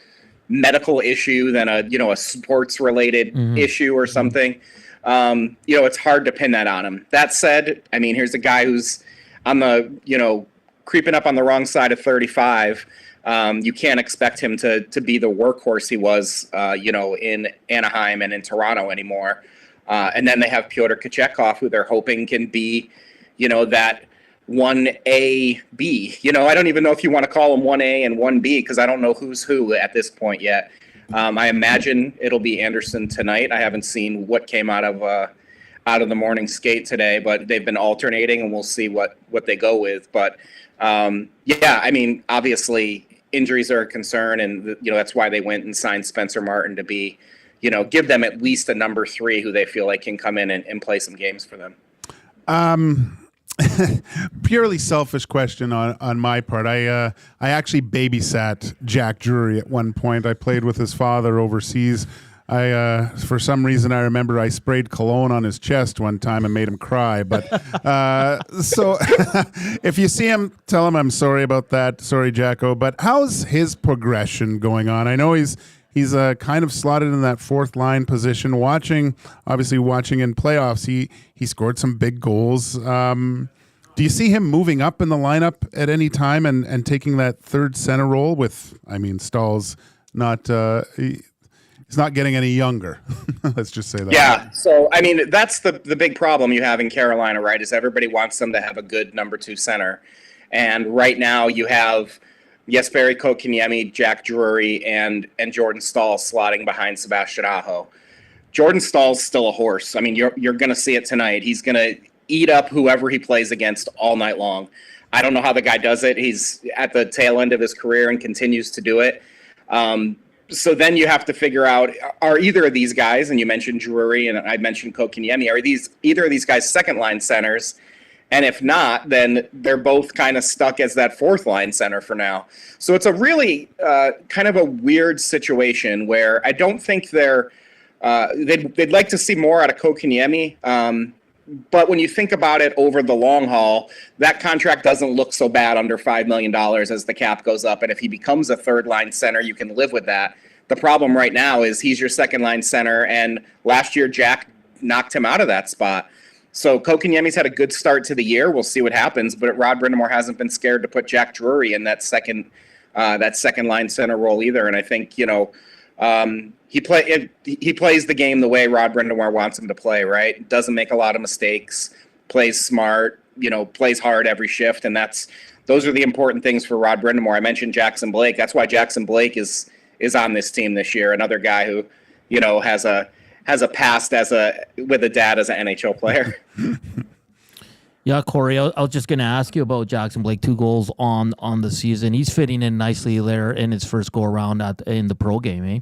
medical issue than a sports related issue or something, it's hard to pin that on him. That said, I mean, here's a guy who's on the, creeping up on the wrong side of 35. You can't expect him to be the workhorse he was, in Anaheim and in Toronto anymore. And then they have Pyotr Kochetkov, who they're hoping can be, that 1A, B. I don't even know if you want to call him 1A and 1B because I don't know who's who at this point yet. I imagine it'll be Anderson tonight. I haven't seen what came out of the morning skate today, but they've been alternating, and we'll see what they go with. But I mean, obviously injuries are a concern, and that's why they went and signed Spencer Martin to be, give them at least a number 3 who they feel like can come in and play some games for them. Purely selfish question on my part. I actually babysat Jack Drury at one point. I played with his father overseas. For some reason, I remember I sprayed cologne on his chest one time and made him cry. But so if you see him, tell him I'm sorry about that. Sorry, Jacko. But how's his progression going on? I know he's kind of slotted in that fourth line position. Watching in playoffs, he scored some big goals. Do you see him moving up in the lineup at any time and taking that third center role with, Stahl's not he's not getting any younger. Let's just say that. Yeah. So, that's the big problem you have in Carolina, right, is everybody wants them to have a good number 2 center. And right now you have Jesperi Kotkaniemi, Jack Drury, and Jordan Stahl slotting behind Sebastian Aho. Jordan Stahl's still a horse. You're going to see it tonight. He's going to eat up whoever he plays against all night long. I don't know how the guy does it. He's at the tail end of his career and continues to do it. So then you have to figure out, are either of these guys, and you mentioned Drury and I mentioned Kotkaniemi, are either of these guys second line centers? And if not, then they're both kind of stuck as that fourth line center for now. So it's a really kind of a weird situation where I don't think they'd like to see more out of Kotkaniemi. But when you think about it over the long haul, that contract doesn't look so bad under $5 million as the cap goes up. And if he becomes a third line center, you can live with that. The problem right now is he's your second line center. And last year, Jack knocked him out of that spot. So Kotkaniemi's had a good start to the year. We'll see what happens. But Rod Brind'Amour hasn't been scared to put Jack Drury in that second line center role either. And I think, he plays the game the way Rod Brind'Amour wants him to play, right? Doesn't make a lot of mistakes, plays smart, plays hard every shift, and those are the important things for Rod Brind'Amour. I mentioned Jackson Blake. That's why Jackson Blake is on this team this year. Another guy who, has a past with a dad as an NHL player. Yeah, Corey, I was just going to ask you about Jackson Blake. 2 goals on the season. He's fitting in nicely there in his first go around in the pro game, eh?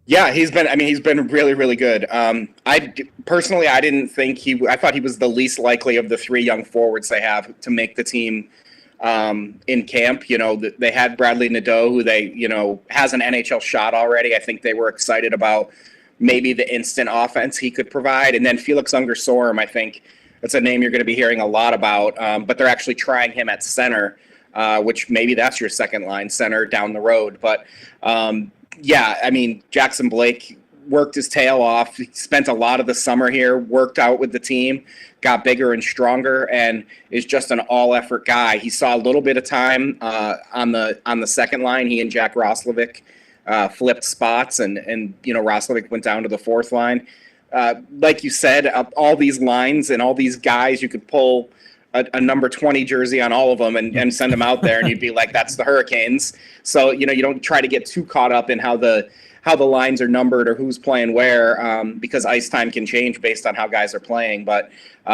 Yeah, he's been really, really good. I didn't think I thought he was the least likely of the 3 young forwards they have to make the team in camp. They had Bradley Nadeau, who they, has an NHL shot already. I think they were excited about maybe the instant offense he could provide. And then Felix Unger-Sorum, I think that's a name you're going to be hearing a lot about, but they're actually trying him at center, which maybe that's your second line center down the road. But, Jackson Blake worked his tail off. He spent a lot of the summer here, worked out with the team, got bigger and stronger, and is just an all-effort guy. He saw a little bit of time on the second line. He and Jack Roslovic flipped spots, and Roslovic went down to the fourth line. Like you said, all these lines and all these guys, you could pull a number 20 jersey on all of them and send them out there, and you'd be like, that's the Hurricanes. So, you don't try to get too caught up in how the lines are numbered or who's playing where, because ice time can change based on how guys are playing. But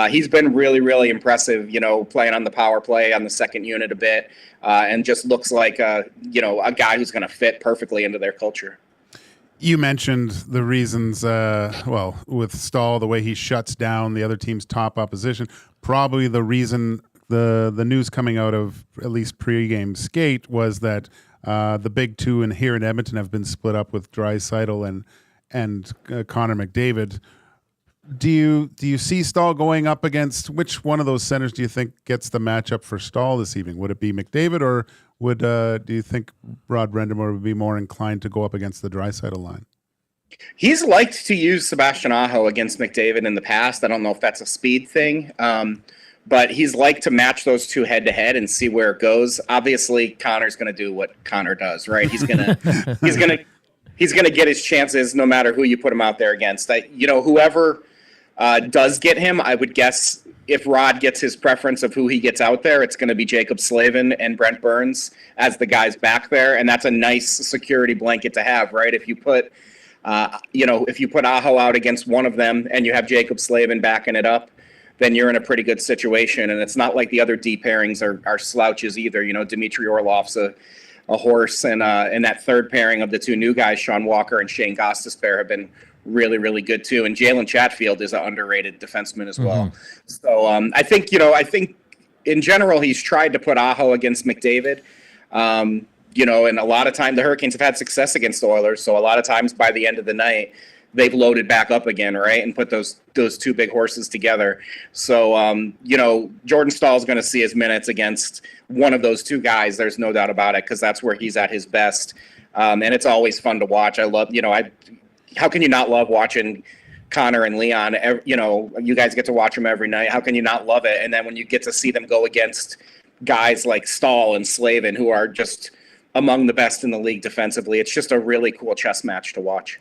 he's been really, really impressive, playing on the power play on the second unit a bit, and just looks like, a guy who's going to fit perfectly into their culture. You mentioned the reasons, with Stahl, the way he shuts down the other team's top opposition. Probably the reason the news coming out of at least pregame skate was that the big two here in Edmonton have been split up with Draisaitl and Connor McDavid. Do you see Stahl going up against which one of those centers do you think gets the matchup for Stahl this evening? Would it be McDavid, or do you think Rod Brind'Amour would be more inclined to go up against the Draisaitl line? He's liked to use Sebastian Aho against McDavid in the past. I don't know if that's a speed thing, but he's liked to match those two head to head and see where it goes. Obviously, Connor's going to do what Connor does, right? He's gonna get his chances no matter who you put him out there against. Whoever does get him, I would guess if Rod gets his preference of who he gets out there, it's going to be Jacob Slavin and Brent Burns as the guys back there, and that's a nice security blanket to have, right? If you put Aho out against one of them and you have Jacob Slavin backing it up, then you're in a pretty good situation. And it's not like the other D pairings are slouches either. Dmitry Orlov's a horse, and that third pairing of the two new guys, Sean Walker and Shane Gostisbehere, have been really, really good too. And Jalen Chatfield is an underrated defenseman as well. So I think in general he's tried to put Aho against McDavid. And a lot of time the Hurricanes have had success against the Oilers. So a lot of times by the end of the night, they've loaded back up again, right, and put those two big horses together. So, Jordan Stahl's going to see his minutes against one of those two guys. There's no doubt about it, because that's where he's at his best. And it's always fun to watch. I love, how can you not love watching Connor and Leon? You guys get to watch them every night. How can you not love it? And then when you get to see them go against guys like Stahl and Slavin, who are just among the best in the league defensively, it's just a really cool chess match to watch.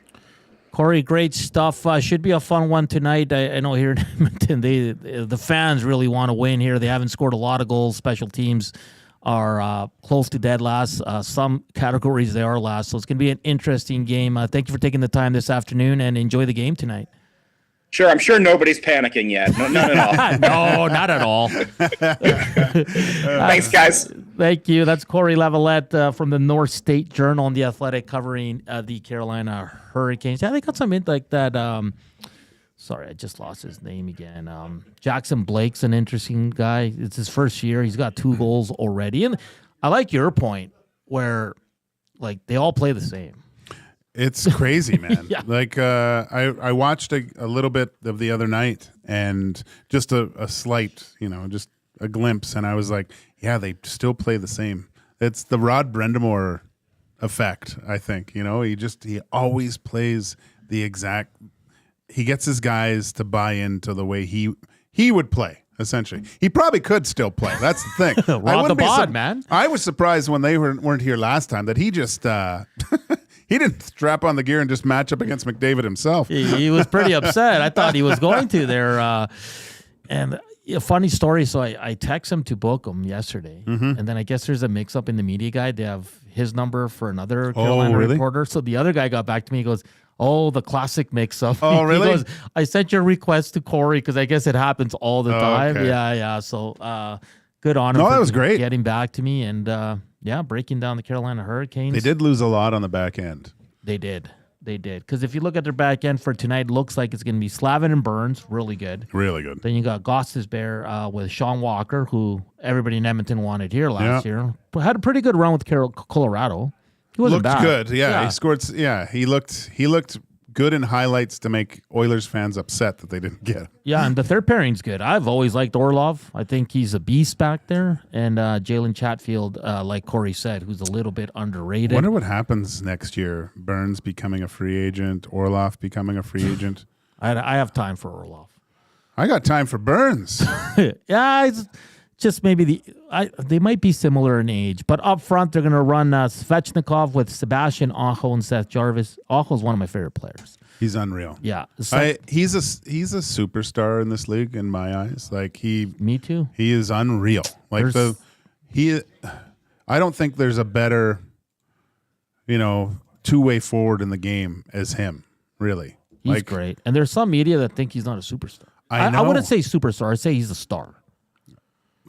Cory, great stuff. Should be a fun one tonight. I know here in Edmonton, the fans really want to win here. They haven't scored a lot of goals. Special teams are close to dead last. Some categories they are last. So it's going to be an interesting game. Thank you for taking the time this afternoon, and enjoy the game tonight. Sure, I'm sure nobody's panicking yet. No, not at all. No, not at all. Thanks, guys. Thank you. That's Cory Lavalette from the North State Journal and The Athletic, covering the Carolina Hurricanes. Yeah, they got some like that. Sorry, I just lost his name again. Jackson Blake's an interesting guy. It's his first year. He's got 2 goals already. And I like your point where, like, they all play the same. It's crazy, man. Yeah. Like, I watched a little bit of the other night, and just a slight, just a glimpse, and I was like, yeah, they still play the same. It's the Rod Brind'Amour effect, I think. He always plays the exact. He gets his guys to buy into the way he would play. Essentially, he probably could still play. That's the thing. Rod the bod, man. I was surprised when they weren't here last time that he just. He didn't strap on the gear and just match up against McDavid himself. He was pretty upset. I thought he was going to there. And a funny story. So I text him to book him yesterday. And then I guess there's a mix-up in the media guide. They have his number for another Carolina reporter. So the other guy got back to me. He goes, oh, the classic mix-up. Oh, really? He goes, I sent your request to Cory because I guess it happens all the time. Okay. Yeah. So good on him that was great. Getting back to me and breaking down the Carolina Hurricanes. They did lose a lot on the back end. They did. Because if you look at their back end for tonight, looks like it's going to be Slavin and Burns, really good. Really good. Then you got Gostisbehere with Sean Walker, who everybody in Edmonton wanted here last year. But had a pretty good run with Colorado. He wasn't looked bad. Good. Yeah, he scored. Yeah, he looked good in highlights to make Oilers fans upset that they didn't get him. Yeah, and the third pairing's good. I've always liked Orlov. I think he's a beast back there. And Jalen Chatfield, like Cory said, who's a little bit underrated. I wonder what happens next year. Burns becoming a free agent, Orlov becoming a free agent. I have time for Orlov. I got time for Burns. Yeah, it's just maybe they might be similar in age. But up front, they're going to run Svechnikov with Sebastian Aho and Seth Jarvis. Aho's one of my favorite players. He's unreal. Yeah. He's a superstar in this league in my eyes. Like Me too. He is unreal. Like I don't think there's a better, two-way forward in the game as him, really. He's great. And there's some media that think he's not a superstar. I wouldn't say superstar. I'd say he's a star.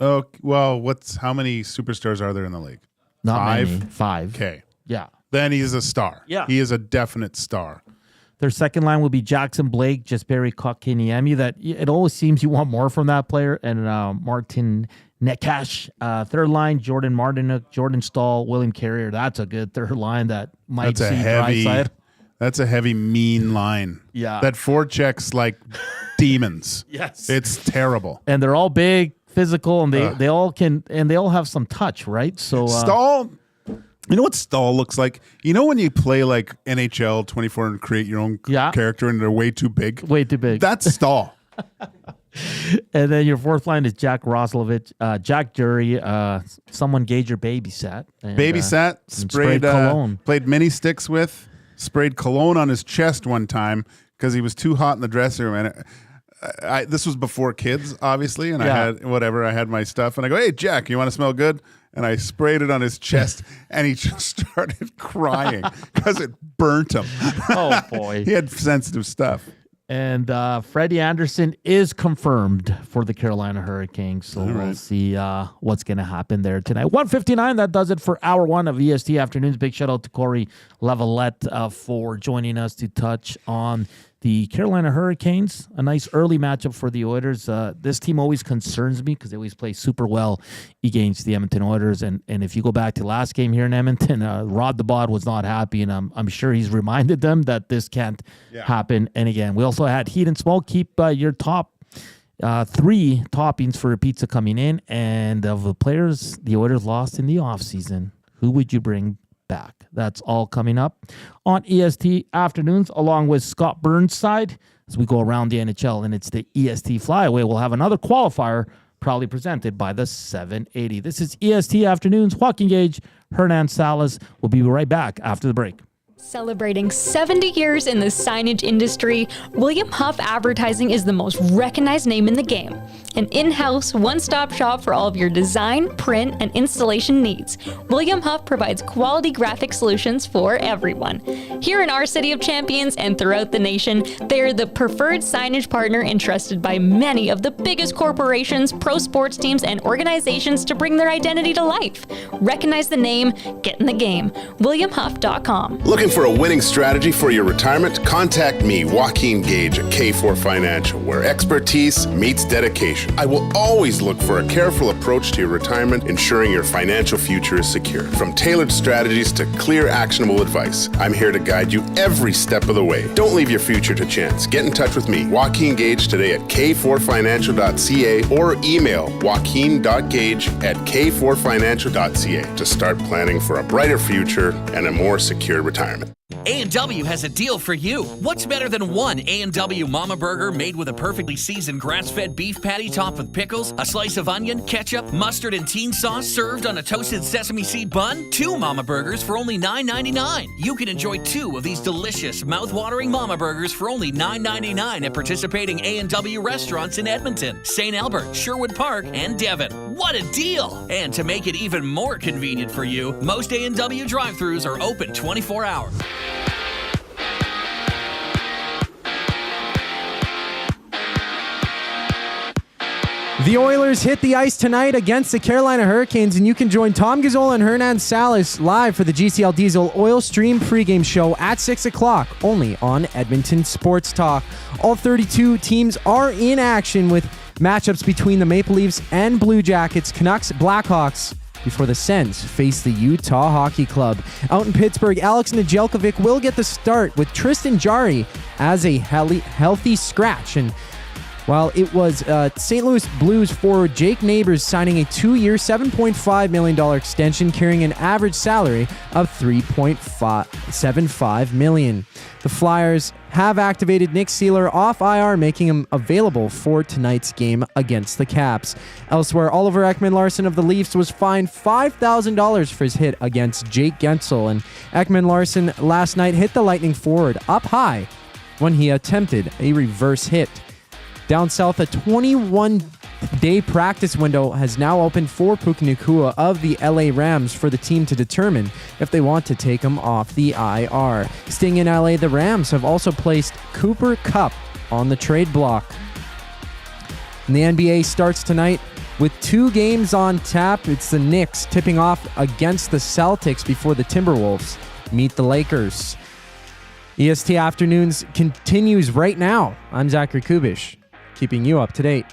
Oh, well, how many superstars are there in the league? Not many. 5. Okay. Yeah. then he's a star. Yeah. He is a definite star. Their second line will be Jackson Blake, Jesperi Kotkaniemi. That it always seems you want more from that player. And Martin Nekash. Third line, Jordan Martinuk, Jordan Stahl, William Carrier. That's a good third line that might see Draisaitl. That's a heavy, mean line. Yeah. That forechecks like demons. Yes. It's terrible. And they're all big, physical, and they all can, and they all have some touch, right? So Stahl, you know what Stahl looks like? You know when you play like NHL 24 and create your own character and they're way too big? Way too big. That's Stahl. And then your fourth line is Jack Roslovich, Jack Jury, someone Gage or babysat. And, Babysat, sprayed cologne. Played mini sticks with, sprayed cologne on his chest one time because he was too hot in the dressing room. And this was before kids, obviously, and I had my stuff, and I go, "Hey, Jack, you want to smell good?" And I sprayed it on his chest, and he just started crying because it burnt him. Oh, boy. He had sensitive stuff. And Freddie Anderson is confirmed for the Carolina Hurricanes, so we'll see what's going to happen there tonight. 1:59, that does it for hour one of EST Afternoons. Big shout out to Cory Lavalette for joining us to touch on the Carolina Hurricanes. A nice early matchup for the Oilers. This team always concerns me because they always play super well against the Edmonton Oilers. And if you go back to last game here in Edmonton, Rod the Bod was not happy, and I'm sure he's reminded them that this can't happen. And again, we also had Heat and Smoke. Keep your top 3 toppings for a pizza coming in. And of the players the Oilers lost in the offseason, who would you bring back? That's all coming up on EST Afternoons, along with Scott Burnside as we go around the NHL, and it's the EST Flyaway. We'll have another qualifier proudly presented by the 780. This is EST Afternoons. Joaquin Gage, Hernan Salas. We'll be right back after the break. Celebrating 70 years in the signage industry, William Huff Advertising is the most recognized name in the game. An in-house, one-stop shop for all of your design, print, and installation needs. William Huff provides quality graphic solutions for everyone. Here in our City of Champions and throughout the nation, they are the preferred signage partner entrusted by many of the biggest corporations, pro sports teams, and organizations to bring their identity to life. Recognize the name, get in the game. WilliamHuff.com. Looking for a winning strategy for your retirement? Contact me, Joaquin Gage at K4 Financial, where expertise meets dedication. I will always look for a careful approach to your retirement, ensuring your financial future is secure. From tailored strategies to clear, actionable advice, I'm here to guide you every step of the way. Don't leave your future to chance. Get in touch with me, Joaquin Gage, today at k4financial.ca or email joaquin.gage@k4financial.ca to start planning for a brighter future and a more secure retirement. A&W has a deal for you. What's better than one A&W Mama Burger made with a perfectly seasoned grass-fed beef patty topped with pickles, a slice of onion, ketchup, mustard, and teen sauce served on a toasted sesame seed bun? 2 Mama Burgers for only $9.99. You can enjoy 2 of these delicious, mouth-watering Mama Burgers for only $9.99 at participating A&W restaurants in Edmonton, St. Albert, Sherwood Park, and Devon. What a deal! And to make it even more convenient for you, most A&W drive-thrus are open 24 hours. The Oilers hit the ice tonight against the Carolina Hurricanes, and you can join Tom Gazzola and Hernan Salas live for the GCL Diesel Oil Stream pregame show at 6 o'clock, only on Edmonton Sports Talk. All 32 teams are in action with matchups between the Maple Leafs and Blue Jackets, Canucks, Blackhawks, before the Sens face the Utah Hockey Club. Out in Pittsburgh, Alex Nedeljkovic will get the start with Tristan Jarry as a healthy scratch. And while it was St. Louis Blues forward Jake Neighbors signing a 2-year, $7.5 million extension, carrying an average salary of $3.75 million. The Flyers have activated Nick Seeler off IR, making him available for tonight's game against the Caps. Elsewhere, Oliver Ekman-Larsson of the Leafs was fined $5,000 for his hit against Jake Gensel, and Ekman-Larsson last night hit the Lightning forward up high when he attempted a reverse hit. Down south, a 21-day practice window has now opened for Puka Nacua of the LA Rams for the team to determine if they want to take him off the IR. Staying in LA, the Rams have also placed Cooper Kupp on the trade block. And the NBA starts tonight with 2 games on tap. It's the Knicks tipping off against the Celtics before the Timberwolves meet the Lakers. EST Afternoons continues right now. I'm Zachary Kubusch, keeping you up to date.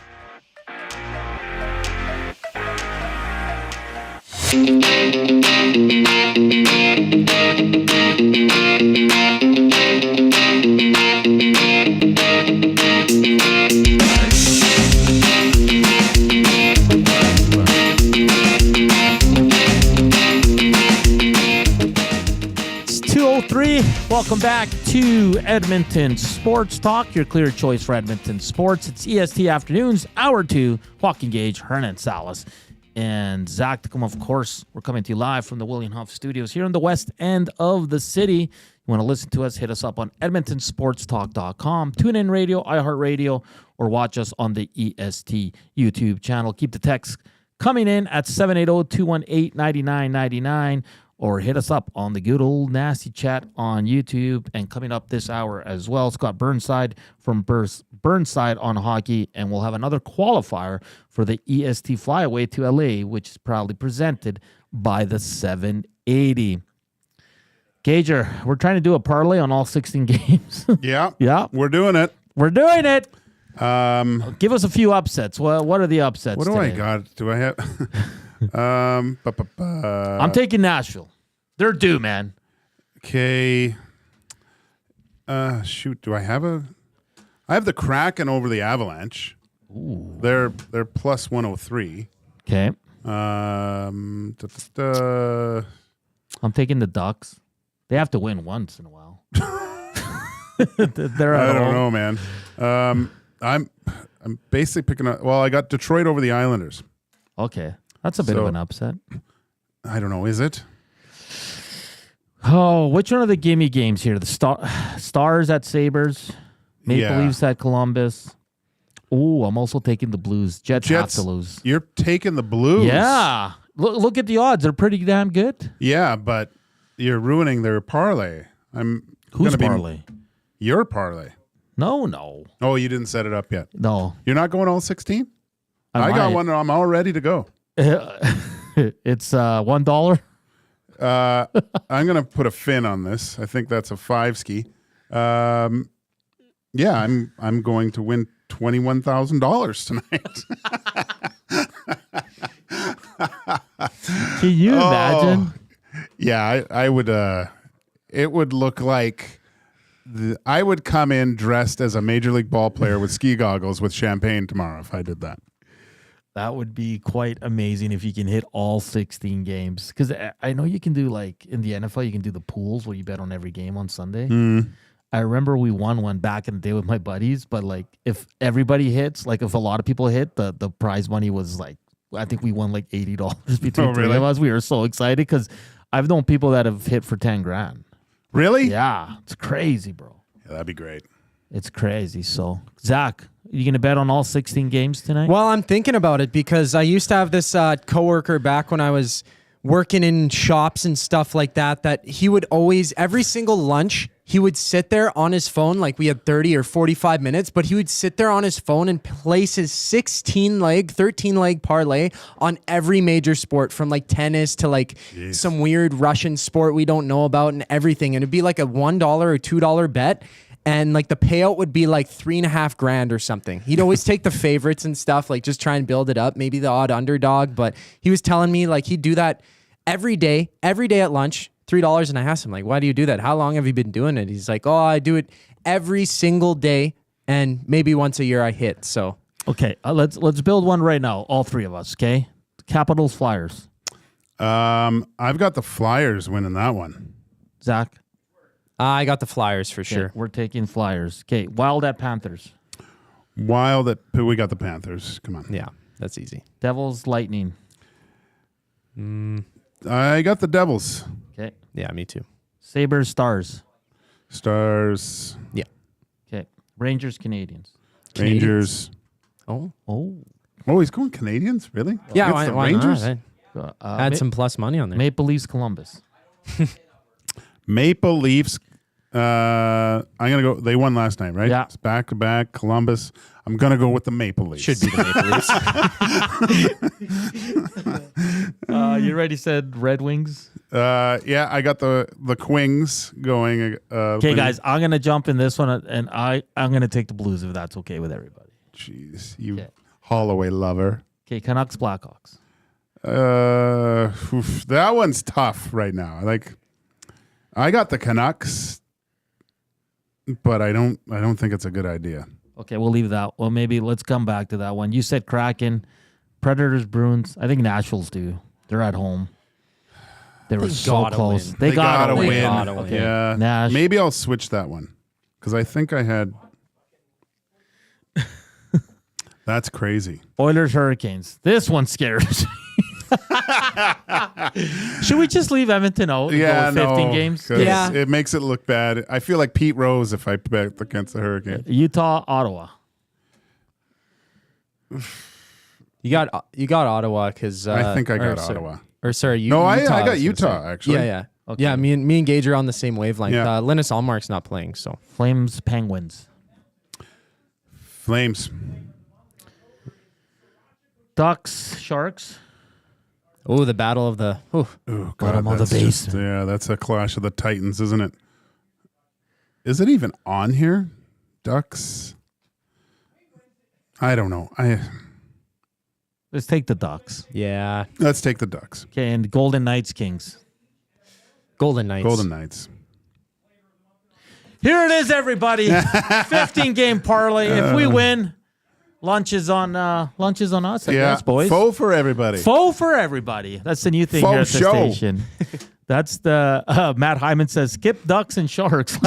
It's 2:03. Welcome back to Edmonton Sports Talk, your clear choice for Edmonton sports. It's EST Afternoons, Hour 2. Joaquin Gage, Hernan Salas, and Zachticum, of course. We're coming to you live from the William Huff Studios here in the west end of the city. You want to listen to us, hit us up on EdmontonSportsTalk.com, TuneIn Radio, iHeartRadio, or watch us on the EST YouTube channel. Keep the text coming in at 780-218-9999, or hit us up on the good old nasty chat on YouTube. And coming up this hour as well, Scott Burnside from Burnside on hockey, and we'll have another qualifier for the EST Flyaway to LA, which is proudly presented by the 780. Gager, we're trying to do a parlay on all 16 games. Yeah. Yeah. We're doing it. We're doing it. Give us a few upsets. Well, what are the upsets What do today? I got? Do I have? I'm taking Nashville. They're due, man. Okay. Shoot. Do I have a? I have the Kraken over the Avalanche. Ooh. They're plus 103. Okay. I'm taking the Ducks. They have to win once in a while. They're I at don't home. know, man. I'm basically picking up. Well, I got Detroit over the Islanders. Okay, that's a bit of an upset. I don't know. Is it? Oh, which one of the gimme games here? The Stars at Sabres, Maple Leafs at Columbus. Ooh, I'm also taking the Blues. Jets have to lose. You're taking the Blues. Yeah. Look at the odds. They're pretty damn good. Yeah, but you're ruining their parlay. Whose parlay? Your parlay. No. Oh, you didn't set it up yet. No. You're not going all 16? I got might. one. I'm all ready to go. It's $1. I'm going to put a fin on this. I think that's a 5-ski. Yeah, I'm going to win $21,000 tonight. Can you imagine? Yeah, I would. It would look like I would come in dressed as a major league ball player with ski goggles with champagne tomorrow if I did that. That would be quite amazing if you can hit all 16 games. Because I know you can do, like, in the NFL, you can do the pools where you bet on every game on Sunday. I remember we won one back in the day with my buddies, but, like, if everybody hits, like, if a lot of people hit, the prize money was, like, I think we won, like, $80 between three of us. We were so excited because I've known people that have hit for $10,000. Really? Yeah. It's crazy, bro. Yeah, that'd be great. It's crazy. So, Zach, you going to bet on all 16 games tonight? Well, I'm thinking about it because I used to have this coworker back when I was working in shops and stuff like that he would always, every single lunch, he would sit there on his phone, like we had 30 or 45 minutes, but he would sit there on his phone and place his 13-leg parlay on every major sport, from like tennis to like some weird Russian sport we don't know about and everything. And it'd be like a $1 or $2 bet. And like the payout would be like $3,500 or something. He'd always take the favorites and stuff, like just try and build it up, maybe the odd underdog. But he was telling me like he'd do that every day at lunch, $3. And I asked him, like, why do you do that? How long have you been doing it? He's like, oh, I do it every single day, and maybe once a year I hit. So okay, let's build one right now, all three of us. Okay, Capitals Flyers. I've got the Flyers winning that one. Zach. I got the Flyers for sure. We're taking Flyers. Okay, Wild at Panthers. We got the Panthers. Come on. Yeah, that's easy. Devils Lightning. I got the Devils. Okay. Yeah, me too. Sabres Stars. Stars. Yeah. Okay. Rangers Canadians. Rangers. Oh, he's going Canadians? Really? Yeah, Against the why Rangers? not? Add some plus money on there. Maple Leafs Columbus. Maple Leafs. I'm gonna go. They won last night, right? Yeah. It's back to back. Columbus. I'm gonna go with the Maple Leafs. Should be the Maple Leafs. You already said Red Wings. Yeah, I got the Quings going. Okay, guys, I'm gonna jump in this one, and I'm gonna take the Blues if that's okay with everybody. Jeez, you Holloway lover. Okay, Canucks, Blackhawks. That one's tough right now. Like, I got the Canucks, but I don't think it's a good idea. Okay, we'll leave that. Well, maybe let's come back to that one. You said Kraken, Predators, Bruins. I think Nashville's do. They're at home. They were so close. They gotta win. Okay. Yeah, Nash. maybe I'll switch that one because I think I had. That's crazy. Oilers, Hurricanes. This one scares me. Should we just leave Edmonton out? And go with 15 games. Yeah, it makes it look bad. I feel like Pete Rose if I bet against the Hurricane. Utah, Ottawa. You got Ottawa because I think I got Ottawa. Or sorry, No, Utah, I got Utah actually. Yeah. Okay. Yeah, me and Gage are on the same wavelength. Yeah. Linus Allmark's not playing, so Flames, Penguins. Flames. Ducks, Sharks. Oh, the battle of the bottom of the base. Yeah, that's a clash of the Titans, isn't it? Is it even on here? Ducks. I don't know. Let's take the Ducks. Yeah. Let's take the Ducks. Okay, and Golden Knights, Kings. Golden Knights. Golden Knights. Here it is, everybody. 15-game parlay. If we win, lunch is on us, I guess, boys. Faux for everybody. Faux for everybody. That's the new thing here at the station. That's the Matt Hyman says, skip Ducks and Sharks.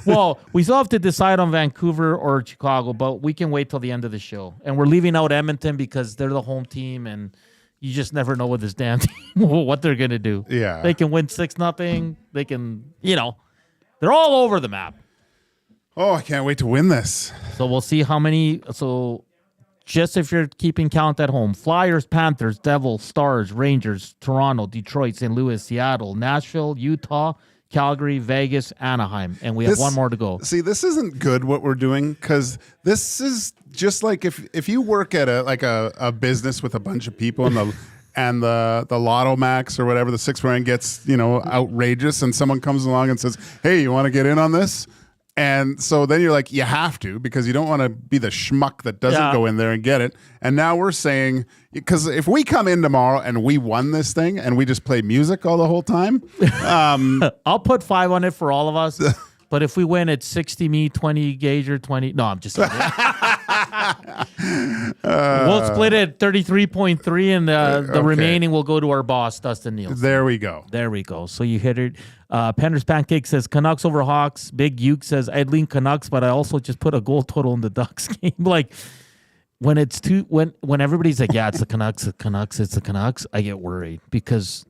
Well, we still have to decide on Vancouver or Chicago, but we can wait till the end of the show. And we're leaving out Edmonton because they're the home team, and you just never know with this damn team what they're going to do. Yeah. They can win 6-0. They can, they're all over the map. Oh, I can't wait to win this. So we'll see how many. So just if you're keeping count at home, Flyers, Panthers, Devils, Stars, Rangers, Toronto, Detroit, St. Louis, Seattle, Nashville, Utah, Calgary, Vegas, Anaheim. And we have one more to go. See, this isn't good what we're doing because this is just like if you work at a business with a bunch of people and the Lotto Max or whatever, the 6 grand gets, outrageous and someone comes along and says, hey, you want to get in on this? And so then you're like, you have to because you don't want to be the schmuck that doesn't go in there and get it. And now we're saying, because if we come in tomorrow and we won this thing and we just play music all the whole time. I'll put 5 on it for all of us. But if we win, it's 60 me, 20 Gager, 20. No, I'm just kidding. We'll split it 33.3 and the remaining will go to our boss, Dustin Nielsen. There we go. So you hit it. Pender's Pancake says Canucks over Hawks. Big Uke says I'd lean Canucks, but I also just put a goal total in the Ducks game. Like when it's when everybody's like, yeah, it's the Canucks, it's the Canucks, I get worried because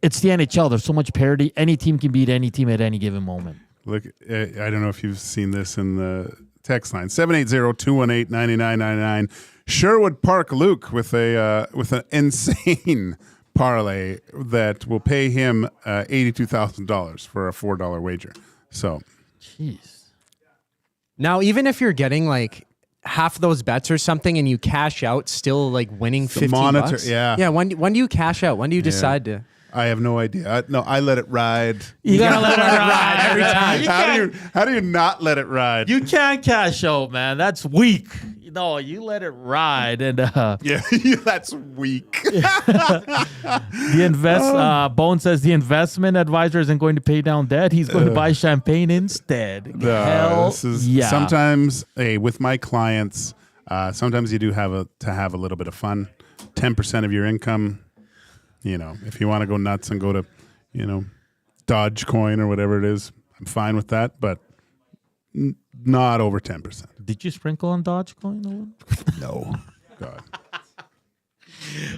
it's the NHL. There's so much parity. Any team can beat any team at any given moment. Look, I don't know if you've seen this in the text line 780-218-9999. Sherwood Park Luke with an insane parlay that will pay him $82,000 for a $4 wager. So, jeez. Now, even if you're getting like half those bets or something, and you cash out, still like winning $15. Yeah. When do you cash out? When do you decide to? I have no idea. I let it ride. You gotta let it ride every time. How do you not let it ride? You can't cash out, man. That's weak. No, you let it ride, and that's weak. Bone says the investment advisor isn't going to pay down debt. He's going to buy champagne instead. Sometimes, with my clients, sometimes you do have to have a little bit of fun. 10% of your income. If you want to go nuts and go to, Dogecoin or whatever it is, I'm fine with that, but not over 10%. Did you sprinkle on Dogecoin a little? No. God.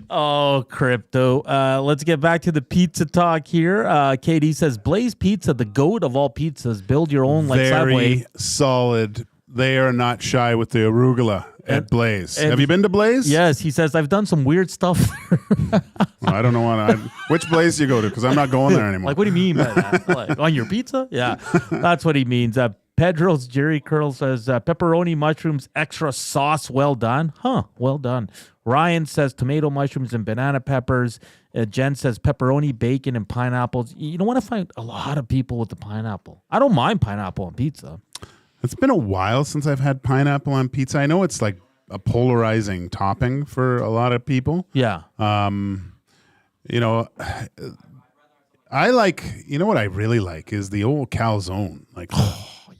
Oh, crypto. Let's get back to the pizza talk here. KD says, Blaze Pizza, the goat of all pizzas. Build your own like Subway. Very solid. They are not shy with the arugula at Blaze. Have you been to Blaze? Yes. He says, I've done some weird stuff. I don't know which Blaze you go to because I'm not going there anymore. Like, what do you mean by that? Like, on your pizza? Yeah, that's what he means. Pedro's Jerry Curl says, pepperoni, mushrooms, extra sauce, well done. Well done. Ryan says tomato, mushrooms, and banana peppers. Jen says pepperoni, bacon, and pineapples. You don't want to find a lot of people with the pineapple. I don't mind pineapple on pizza. It's been a while since I've had pineapple on pizza. I know it's like a polarizing topping for a lot of people. Yeah. You know, I like, you know what I really like is the old calzone, like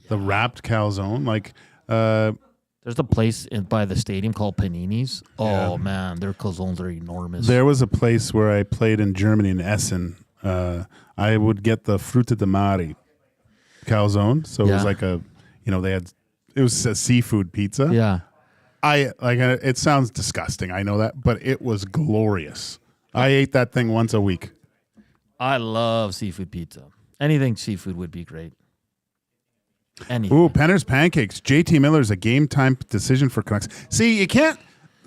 the wrapped calzone. Like, there's a place by the stadium called Panini's. Oh, man, their calzones are enormous. There was a place where I played in Germany, in Essen. I would get the Fruta de Mare calzone. So it was like it was a seafood pizza. Yeah. It sounds disgusting. I know that, but it was glorious. I ate that thing once a week. I love seafood pizza. Anything seafood would be great. Anything. Ooh, Penner's Pancakes. JT Miller's a game time decision for Canucks. See, you can't.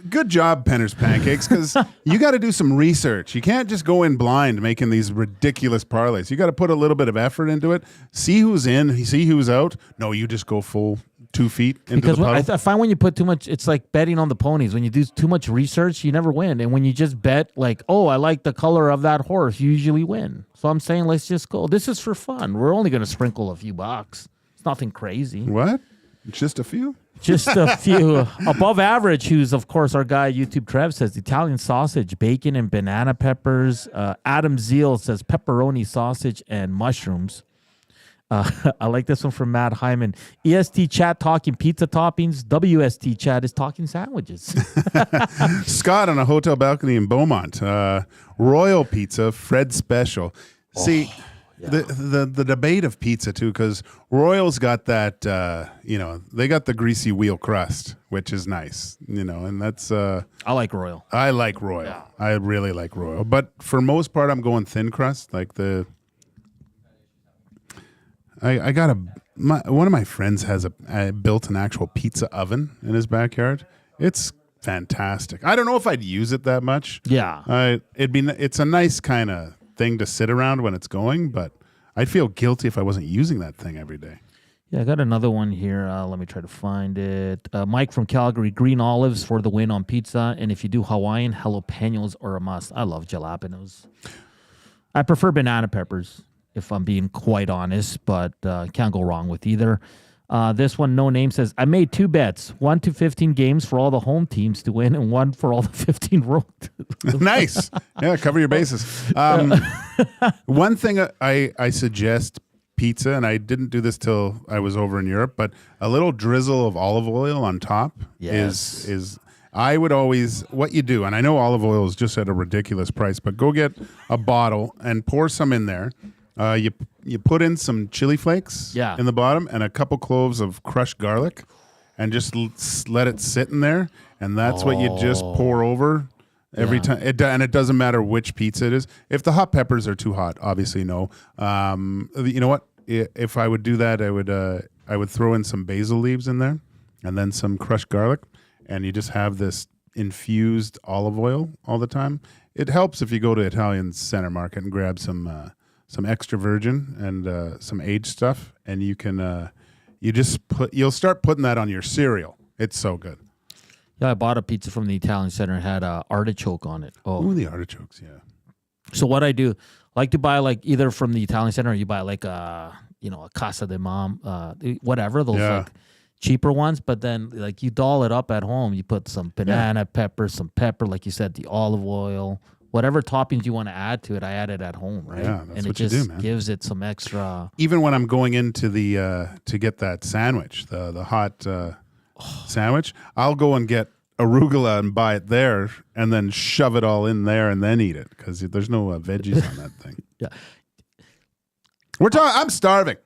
Good job, Penner's Pancakes, because you got to do some research. You can't just go in blind making these ridiculous parlays. You got to put a little bit of effort into it. See who's in, see who's out. No, you just go full 2 feet into the puddle. I find when you put too much, it's like betting on the ponies. When you do too much research, you never win. And when you just bet like, oh, I like the color of that horse, you usually win. So I'm saying let's just go. This is for fun. We're only going to sprinkle a few bucks. It's nothing crazy. What? Just a few? Just a few. Above average, who's, of course, our guy, YouTube Trev, says Italian sausage, bacon, and banana peppers. Adam Zeal says pepperoni, sausage, and mushrooms. I like this one from Matt Hyman. EST chat talking pizza toppings. WST chat is talking sandwiches. Scott on a hotel balcony in Beaumont. Royal Pizza, Fred Special. See, the debate of pizza too, because Royal's got that, they got the greasy wheel crust, which is nice, and that's. I like Royal. I like Royal. Yeah. I really like Royal, but for most part, I'm going thin crust, like the. I got one of my friends has built an actual pizza oven in his backyard. It's fantastic. I don't know if I'd use it that much. Yeah. It's a nice kind of thing to sit around when it's going, but I'd feel guilty if I wasn't using that thing every day. Yeah, I got another one here. Let me try to find it. Mike from Calgary, green olives for the win on pizza. And if you do Hawaiian, jalapenos are a must. I love jalapenos. I prefer banana peppers, if I'm being quite honest, but can't go wrong with either. This one, no name, says, I made 2 bets, 1 to 15 games for all the home teams to win and 1 for all the 15 road. Nice. Yeah, cover your bases. One thing I suggest pizza, and I didn't do this till I was over in Europe, but a little drizzle of olive oil on top is I would always, what you do, and I know olive oil is just at a ridiculous price, but go get a bottle and pour some in there. You put in some chili flakes in the bottom and a couple cloves of crushed garlic and just let it sit in there. And that's what you just pour over every time. And it doesn't matter which pizza it is. If the hot peppers are too hot, obviously no. You know what? If I would do that, I would throw in some basil leaves in there and then some crushed garlic. And you just have this infused olive oil all the time. It helps if you go to Italian Center Market and grab some extra virgin and some aged stuff, and you can you'll start putting that on your cereal. It's so good. Yeah, I bought a pizza from the Italian Center and had artichoke on it. Oh, the artichokes, yeah. So what I do, I like to buy like either from the Italian Center or you buy like a Casa de Mom, whatever, those like cheaper ones, but then like you doll it up at home. You put some banana pepper, some pepper, like you said, the olive oil, whatever toppings you want to add to it, I add it at home, right? Yeah, that's and what it just you do, man. gives it some extra. Even when I'm going into the to get that sandwich, the hot sandwich, I'll go and get arugula and buy it there, and then shove it all in there and then eat it because there's no veggies on that thing. Yeah, I'm starving.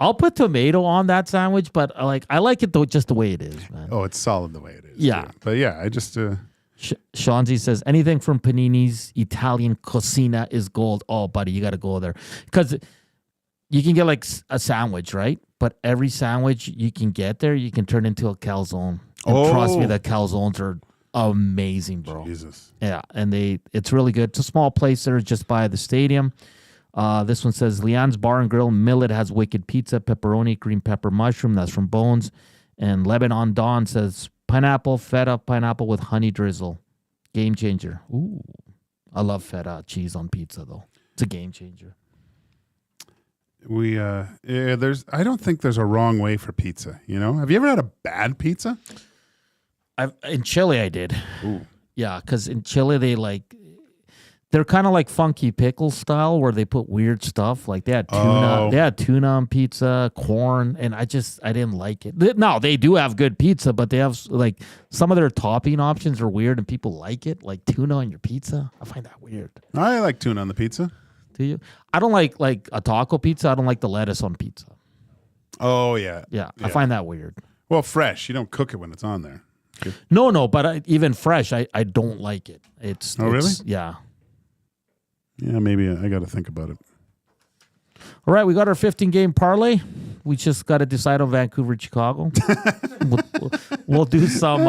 I'll put tomato on that sandwich, but I like it though just the way it is, man. Oh, it's solid the way it is. Yeah, too. But yeah, I just. Shanzi says, anything from Panini's Italian Cucina is gold. Oh, buddy, you got to go there. Because you can get like a sandwich, right? But every sandwich you can get there, you can turn into a calzone. And trust me, the calzones are amazing, bro. Jesus. Yeah, and it's really good. It's a small place there just by the stadium. This one says, Leon's Bar and Grill, Millet has wicked pizza, pepperoni, green pepper, mushroom. That's from Bones. And Lebanon Dawn says, pineapple, feta pineapple with honey drizzle. Game changer. Ooh. I love feta cheese on pizza, though. It's a game changer. I don't think there's a wrong way for pizza. Have you ever had a bad pizza? In Chile, I did. Ooh. Yeah, because in Chile they're kind of like funky pickle style where they put weird stuff. Like they had tuna. They had tuna on pizza, corn, and I didn't like it. No, they do have good pizza, but they have like some of their topping options are weird, and people like it. Like tuna on your pizza, I find that weird. I like tuna on the pizza. Do you? I don't like a taco pizza. I don't like the lettuce on pizza. Oh yeah. Yeah, I find that weird. Well, fresh. You don't cook it when it's on there. No, but even fresh, I don't like it. Really? Yeah. Yeah, maybe I got to think about it. All right, we got our 15-game parlay. We just got to decide on Vancouver, Chicago. we'll do some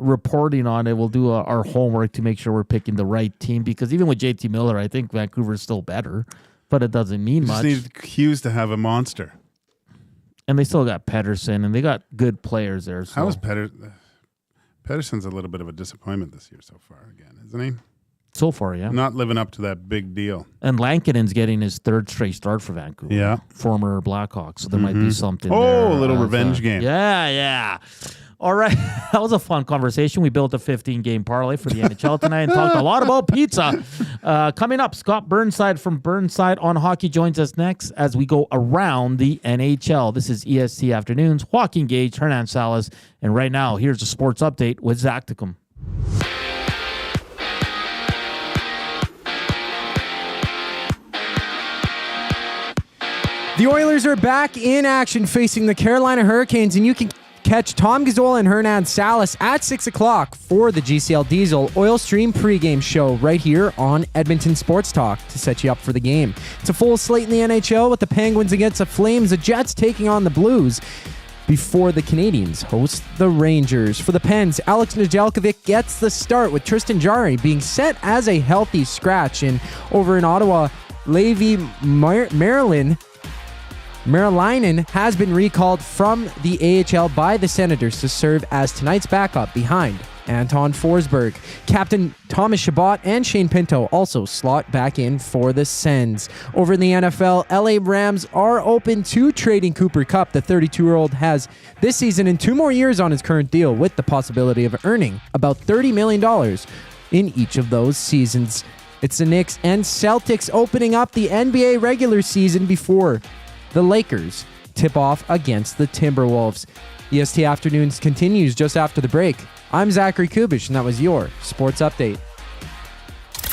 reporting on it. We'll do our homework to make sure we're picking the right team because even with JT Miller, I think Vancouver's still better, but it doesn't mean much. Just need Hughes to have a monster. And they still got Pedersen, and they got good players there. So. How is Pedersen's a little bit of a disappointment this year so far again, isn't he? So far, yeah. Not living up to that big deal. And Lankinen's getting his third straight start for Vancouver. Yeah. Former Blackhawks. So there might be something there. Oh, a little revenge game. Yeah. All right. That was a fun conversation. We built a 15-game parlay for the NHL tonight and talked a lot about pizza. Coming up, Scott Burnside from Burnside on Hockey joins us next as we go around the NHL. This is EST Afternoons. Joaquin Gage, Hernan Salas. And right now, here's a sports update with Zachticum. The Oilers are back in action facing the Carolina Hurricanes, and you can catch Tom Gazzola and Hernan Salas at 6 o'clock for the GCL Diesel Oil Stream pregame show right here on Edmonton Sports Talk to set you up for the game. It's a full slate in the NHL with the Penguins against the Flames, the Jets taking on the Blues before the Canadiens host the Rangers. For the Pens, Alex Nedeljkovic gets the start with Tristan Jarry being set as a healthy scratch. And over in Ottawa, Levi Marilinen has been recalled from the AHL by the Senators to serve as tonight's backup behind Anton Forsberg. Captain Thomas Chabot and Shane Pinto also slot back in for the Sens. Over in the NFL, LA Rams are open to trading Cooper Kupp. The 32-year-old has this season and 2 more years on his current deal with the possibility of earning about $30 million in each of those seasons. It's the Knicks and Celtics opening up the NBA regular season before the Lakers tip off against the Timberwolves. EST Afternoons continues just after the break. I'm Zachary Kubusch, and that was your Sports Update.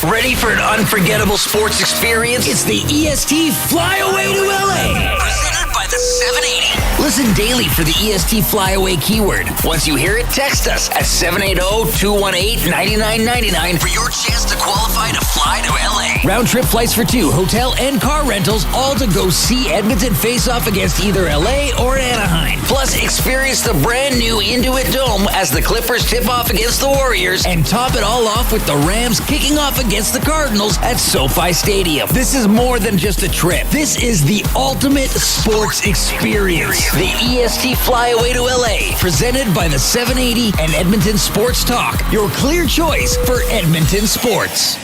Ready for an unforgettable sports experience? It's the EST Flyaway to LA. Presented by the 780. Listen daily for the EST Flyaway keyword. Once you hear it, text us at 780-218-9999 for your chance to qualify to fly to LA. Round trip flights for 2, hotel and car rentals, all to go see Edmonton face off against either LA or Anaheim. Plus, experience the brand new Intuit Dome as the Clippers tip off against the Warriors, and top it all off with the Rams kicking off against the Cardinals at SoFi Stadium. This is more than just a trip. This is the ultimate sports experience. The EST Flyaway to LA, presented by the 780 and Edmonton Sports Talk. Your clear choice for Edmonton sports.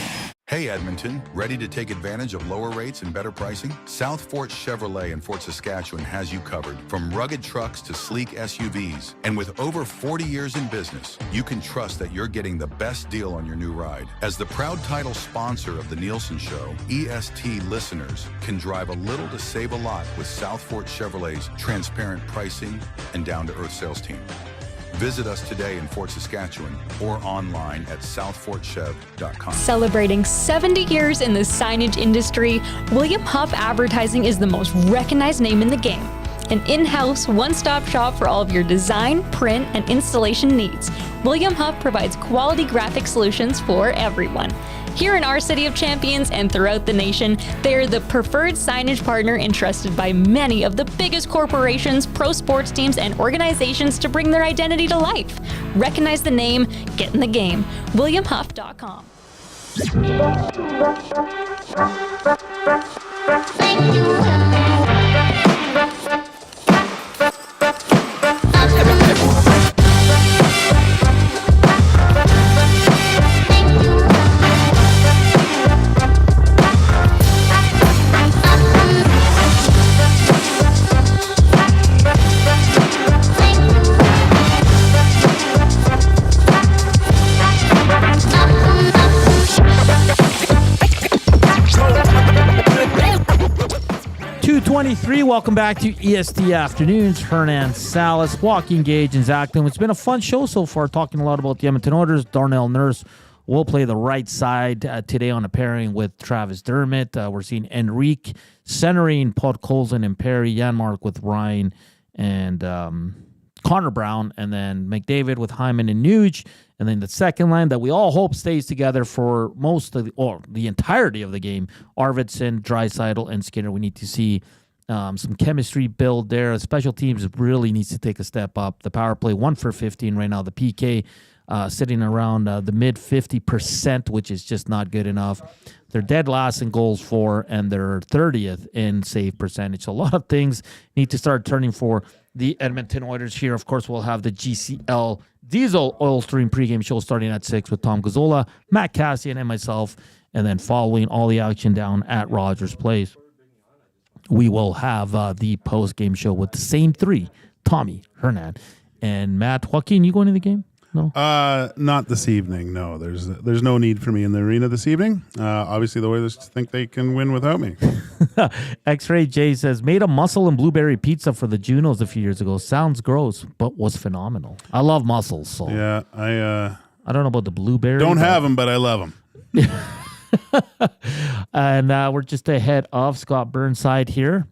Hey Edmonton, ready to take advantage of lower rates and better pricing? South Fort Chevrolet in Fort Saskatchewan has you covered, from rugged trucks to sleek SUVs. And with over 40 years in business, you can trust that you're getting the best deal on your new ride. As the proud title sponsor of The Nielsen Show, EST listeners can drive a little to save a lot with South Fort Chevrolet's transparent pricing and down-to-earth sales team. Visit us today in Fort Saskatchewan or online at southfortchev.com. Celebrating 70 years in the signage industry, William Huff Advertising is the most recognized name in the game. An in-house, one-stop shop for all of your design, print, and installation needs. William Huff provides quality graphic solutions for everyone. Here in our City of Champions and throughout the nation, they are the preferred signage partner entrusted by many of the biggest corporations, pro sports teams, and organizations to bring their identity to life. Recognize the name, get in the game. WilliamHuff.com. 6:23. Welcome back to EST Afternoons. Hernan Salas, Joaquin Gage, and Zachticum. It's been a fun show so far, talking a lot about the Edmonton Oilers. Darnell Nurse will play the right side today on a pairing with Travis Dermott. We're seeing Enrique centering Podkolzin and Perry, Janmark with Ryan and Connor Brown, and then McDavid with Hyman and Nuge. And then the second line that we all hope stays together for most of the entirety of the game, Arvidsson, Draisaitl, and Skinner. We need to see some chemistry build there. Special teams really needs to take a step up. The power play 1 for 15 right now. The PK sitting around the mid 50%, which is just not good enough. They're dead last in goals for, and they're 30th in save percentage. So a lot of things need to start turning for the Edmonton Oilers here. Of course, we'll have the GCL Diesel Oil Stream pregame show starting at 6 with Tom Gazzola, Matt Cassian, and myself. And then following all the action down at Rogers Place, we will have the postgame show with the same three, Tommy, Hernan, and Matt. Joaquin, you going to the game? No? Not this evening. No, there's no need for me in the arena this evening. Obviously, the Oilers think they can win without me. X-Ray J says, made a mussel and blueberry pizza for the Junos a few years ago. Sounds gross, but was phenomenal. I love mussels. So yeah, I don't know about the blueberry. Don't have them, but I love them. And we're just ahead of Scott Burnside here.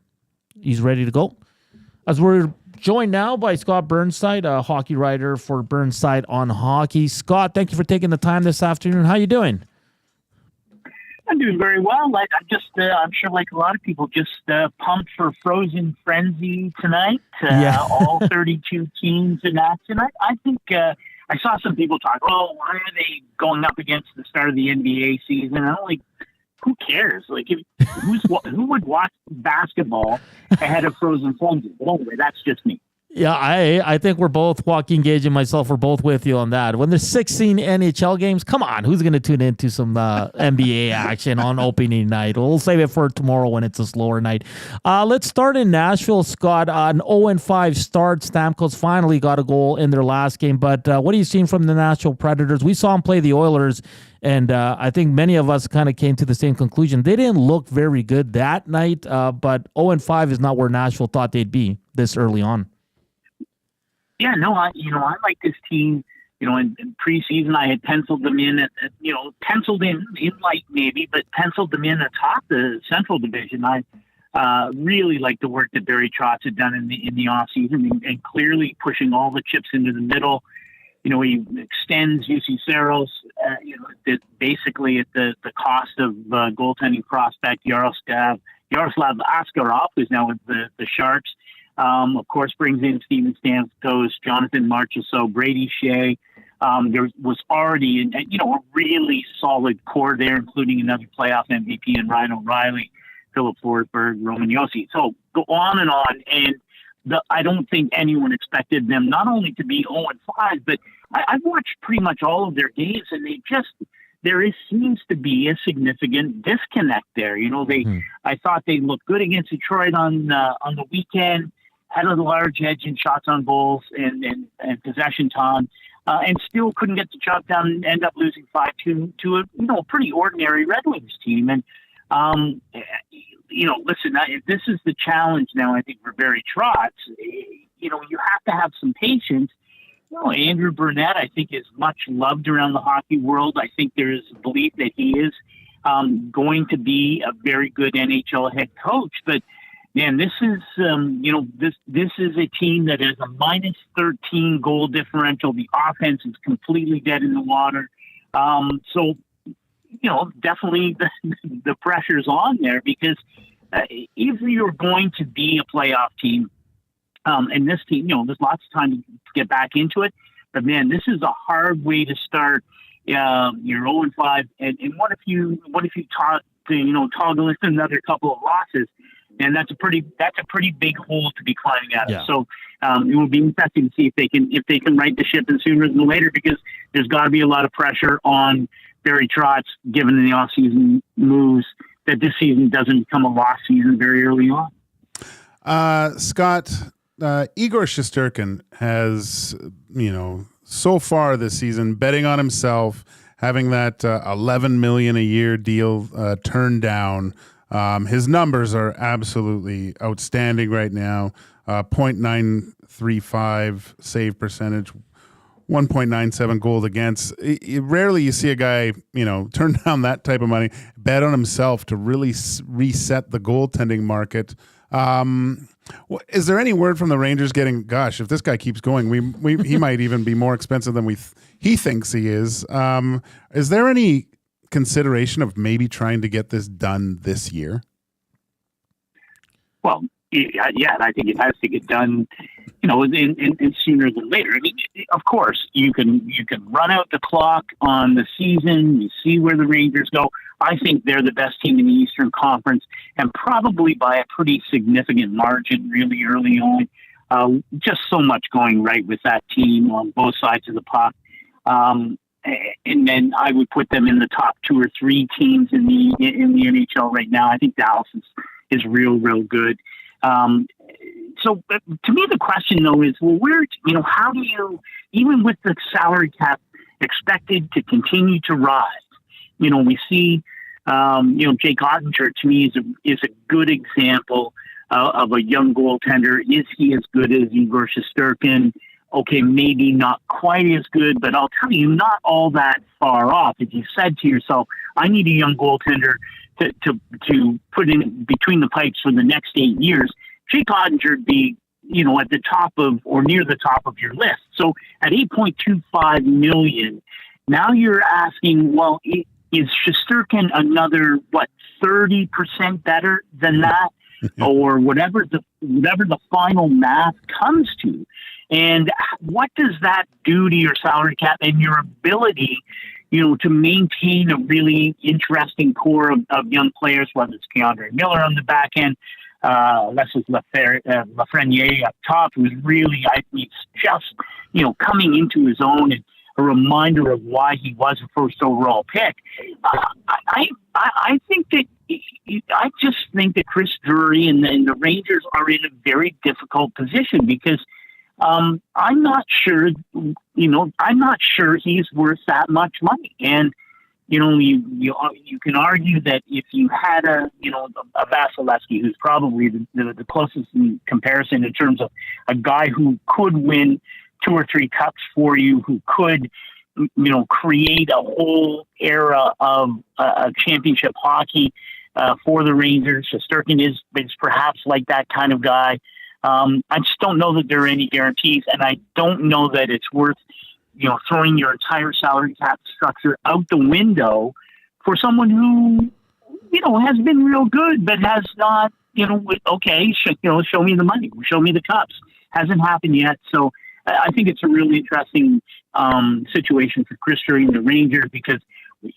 He's ready to go. As we're joined now by Scott Burnside, a hockey writer for Burnside on Hockey. Scott, thank you for taking the time this afternoon. How you doing? I'm doing very well. I'm sure like a lot of people, just pumped for Frozen Frenzy tonight. All 32 teams in action. I think I saw some people talk, why are they going up against the start of the NBA season? And I'm like, who cares? Like, who would watch basketball ahead of Frozen Frenzy? But anyway, that's just me. Yeah, I think we're both, Joaquin Gage and myself, we're both with you on that. When there's 16 NHL games, come on, who's going to tune into some NBA action on opening night? We'll save it for tomorrow when it's a slower night. Let's start in Nashville, Scott. An 0-5 start. Stamkos finally got a goal in their last game, but what are you seeing from the Nashville Predators? We saw them play the Oilers, and I think many of us kind of came to the same conclusion. They didn't look very good that night, but 0-5 is not where Nashville thought they'd be this early on. Yeah, no, I like this team. In preseason, I had penciled them in penciled in light maybe, but penciled them in atop the Central Division. I really like the work that Barry Trotz had done in the offseason and clearly pushing all the chips into the middle. He extends UC Saros, basically at the cost of goaltending prospect Yaroslav Askarov, who's now with the Sharks. Of course, brings in Steven Stamkos, Jonathan Marchessault, Brady Shea. There was already a really solid core there, including another playoff MVP in Ryan O'Reilly, Philip Forsberg, Roman Josi. So go on. And I don't think anyone expected them not only to be 0-5, but I've watched pretty much all of their games, and seems to be a significant disconnect there. I thought they looked good against Detroit on the weekend, had a large edge in shots on goals and possession time, and still couldn't get the job done and end up losing 5-2 to a pretty ordinary Red Wings team. And listen, if this is the challenge now, I think for Barry Trotz, you have to have some patience. Andrew Burnett, I think, is much loved around the hockey world. I think there is a belief that he is going to be a very good NHL head coach. But man, this is this is a team that has a -13 goal differential. The offense is completely dead in the water. So definitely the pressure's on there, because if you're going to be a playoff team. And this team, there's lots of time to get back into it. But, man, this is a hard way to start. You're 0-5. And what if you toggle in another couple of losses? And that's a pretty big hole to be climbing out of. Yeah. So it will be interesting to see if they can right the ship and sooner than later, because there's got to be a lot of pressure on Barry Trotz, given the offseason moves, that this season doesn't become a lost season very early on. Scott, Igor Shesterkin has, so far this season, betting on himself, having that $11 million a year deal turned down. His numbers are absolutely outstanding right now. .935 save percentage, 1.97 goals against. Rarely you see a guy, turn down that type of money, bet on himself to really reset the goaltending market. Is there any word from the Rangers getting, gosh, if this guy keeps going, he might even be more expensive than he thinks he is. Is there any consideration of maybe trying to get this done this year? Well, yeah, I think it has to get done, in sooner than later. I mean, of course, you can run out the clock on the season. You see where the Rangers go. I think they're the best team in the Eastern Conference, and probably by a pretty significant margin really early on. Just so much going right with that team on both sides of the puck. And then I would put them in the top 2 or 3 teams in the NHL right now. I think Dallas is real good. So to me, the question though is, well, how do you, even with the salary cap expected to continue to rise, we see, Jake Ottinger to me is a good example of a young goaltender. Is he as good as Igor Shesterkin? Okay, maybe not quite as good, but I'll tell you, not all that far off. If you said to yourself, I need a young goaltender to put in between the pipes for the next 8 years, Jake Ottinger would be, at the top of or near the top of your list. So at $8.25 million, now you're asking, well, is Shesterkin another 30% better than that, or whatever the final math comes to? And what does that do to your salary cap and your ability, to maintain a really interesting core of young players, whether it's Keandre Miller on the back end, Leslie Lafreniere up top, who's really, I think, just, coming into his own, and a reminder of why he was a first overall pick. I think that I just think that Chris Drury and the Rangers are in a very difficult position because I'm not sure he's worth that much money. And, you can argue that if you had a Vasilevsky, who's probably the closest in comparison in terms of a guy who could win 2 or 3 cups for you, who could, create a whole era of championship hockey for the Rangers. Shesterkin is perhaps like that kind of guy. I just don't know that there are any guarantees, and I don't know that it's worth, throwing your entire salary cap structure out the window for someone who, has been real good, but has not, show me the money, show me the cups. Hasn't happened yet. So I think it's a really interesting situation for Chris Drury and the Rangers because,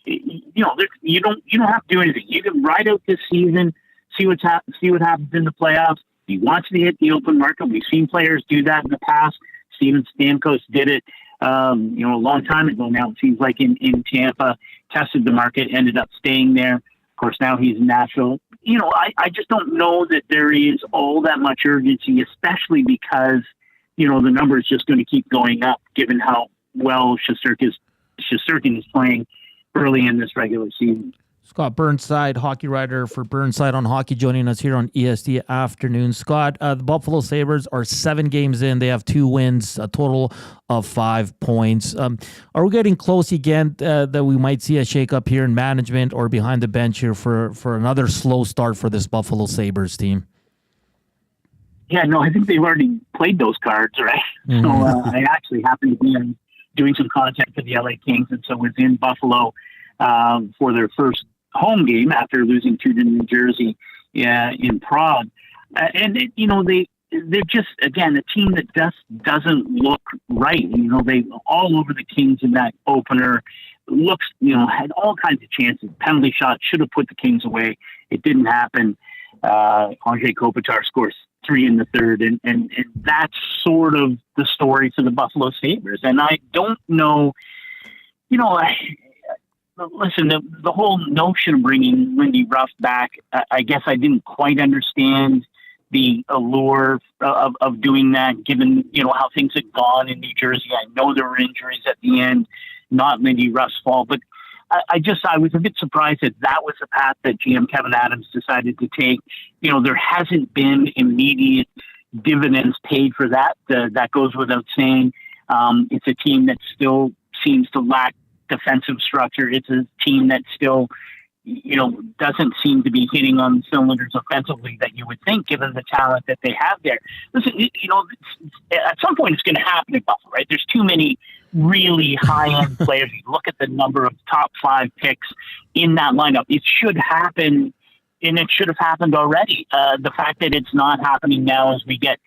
you don't have to do anything. You can ride out this season, see what happens in the playoffs. He wants to hit the open market. We've seen players do that in the past. Steven Stamkos did it, a long time ago now. It seems like in Tampa, tested the market, ended up staying there. Of course, now he's in Nashville. I just don't know that there is all that much urgency, especially because, the number is just going to keep going up given how well Shesterkin is playing early in this regular season. Scott Burnside, hockey writer for Burnside on Hockey, joining us here on EST Afternoon. Scott, the Buffalo Sabres are 7 games in. They have 2 wins, a total of 5 points. Are we getting close again that we might see a shakeup here in management or behind the bench here for another slow start for this Buffalo Sabres team? Yeah, no, I think they've already played those cards, right? Mm-hmm. So I actually happened to be doing some content for the LA Kings, and so was in Buffalo for their first home game after losing 2 to New Jersey in Prague. They're just, again, a team that just doesn't look right. They all over the Kings in that opener. Looks, had all kinds of chances. Penalty shot should have put the Kings away. It didn't happen. Andre Kopitar scores 3 in the third, and that's sort of the story for the Buffalo Sabres. And I don't know, listen, the whole notion of bringing Lindy Ruff back, I guess I didn't quite understand the allure of doing that, given, how things had gone in New Jersey. I know there were injuries at the end, not Lindy Ruff's fault, but I was a bit surprised that was the path that GM Kevin Adams decided to take. There hasn't been immediate dividends paid for that. That goes without saying. It's a team that still seems to lack defensive structure. It's a team that still, doesn't seem to be hitting on cylinders offensively that you would think, given the talent that they have there. Listen, at some point it's going to happen in Buffalo, right? There's too many really high-end players. You look at the number of top 5 picks in that lineup. It should happen, and it should have happened already. The fact that it's not happening now as we get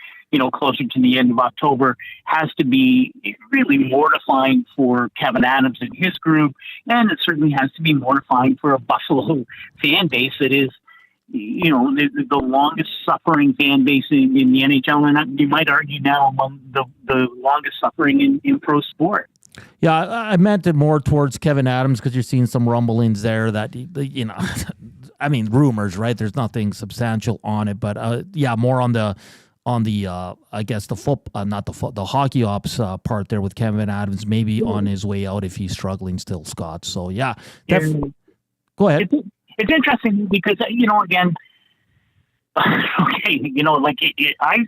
closer to the end of October has to be really mortifying for Kevin Adams and his group. And it certainly has to be mortifying for a Buffalo fan base that is, the longest suffering fan base in the NHL. And you might argue now among the longest suffering in pro sport. Yeah, I meant it more towards Kevin Adams because you're seeing some rumblings there that, I mean, rumors, right? There's nothing substantial on it, but more on the I guess the hockey ops part there with Kevin Adams, maybe on his way out if he's struggling still, Scott. So yeah, go ahead. It's interesting because again, okay, I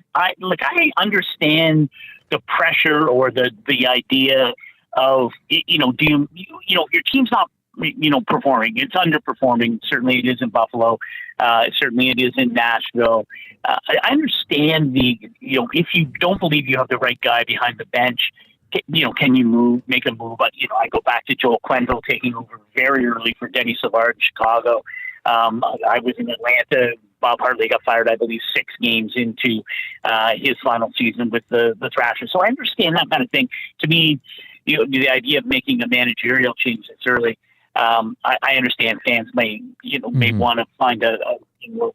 understand the pressure or the idea of your team's not performing. It's underperforming. Certainly it is in Buffalo. Certainly it is in Nashville. I understand if you don't believe you have the right guy behind the bench, can you make a move? But, I go back to Joel Quenneville taking over very early for Denny Savard in Chicago. I was in Atlanta. Bob Hartley got fired, I believe, 6 games into his final season with the Thrashers. So I understand that kind of thing. To me, the idea of making a managerial change this early, I understand fans may want to find a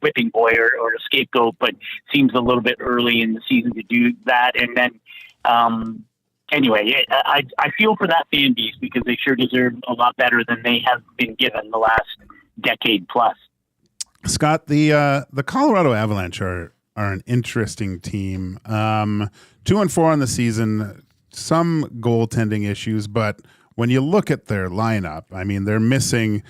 whipping boy or a scapegoat, but seems a little bit early in the season to do that. And then, anyway, I feel for that fan base because they sure deserve a lot better than they have been given the last decade plus. Scott, the Colorado Avalanche are an interesting team. 2-4 on the season, some goaltending issues, but when you look at their lineup, I mean, they're missing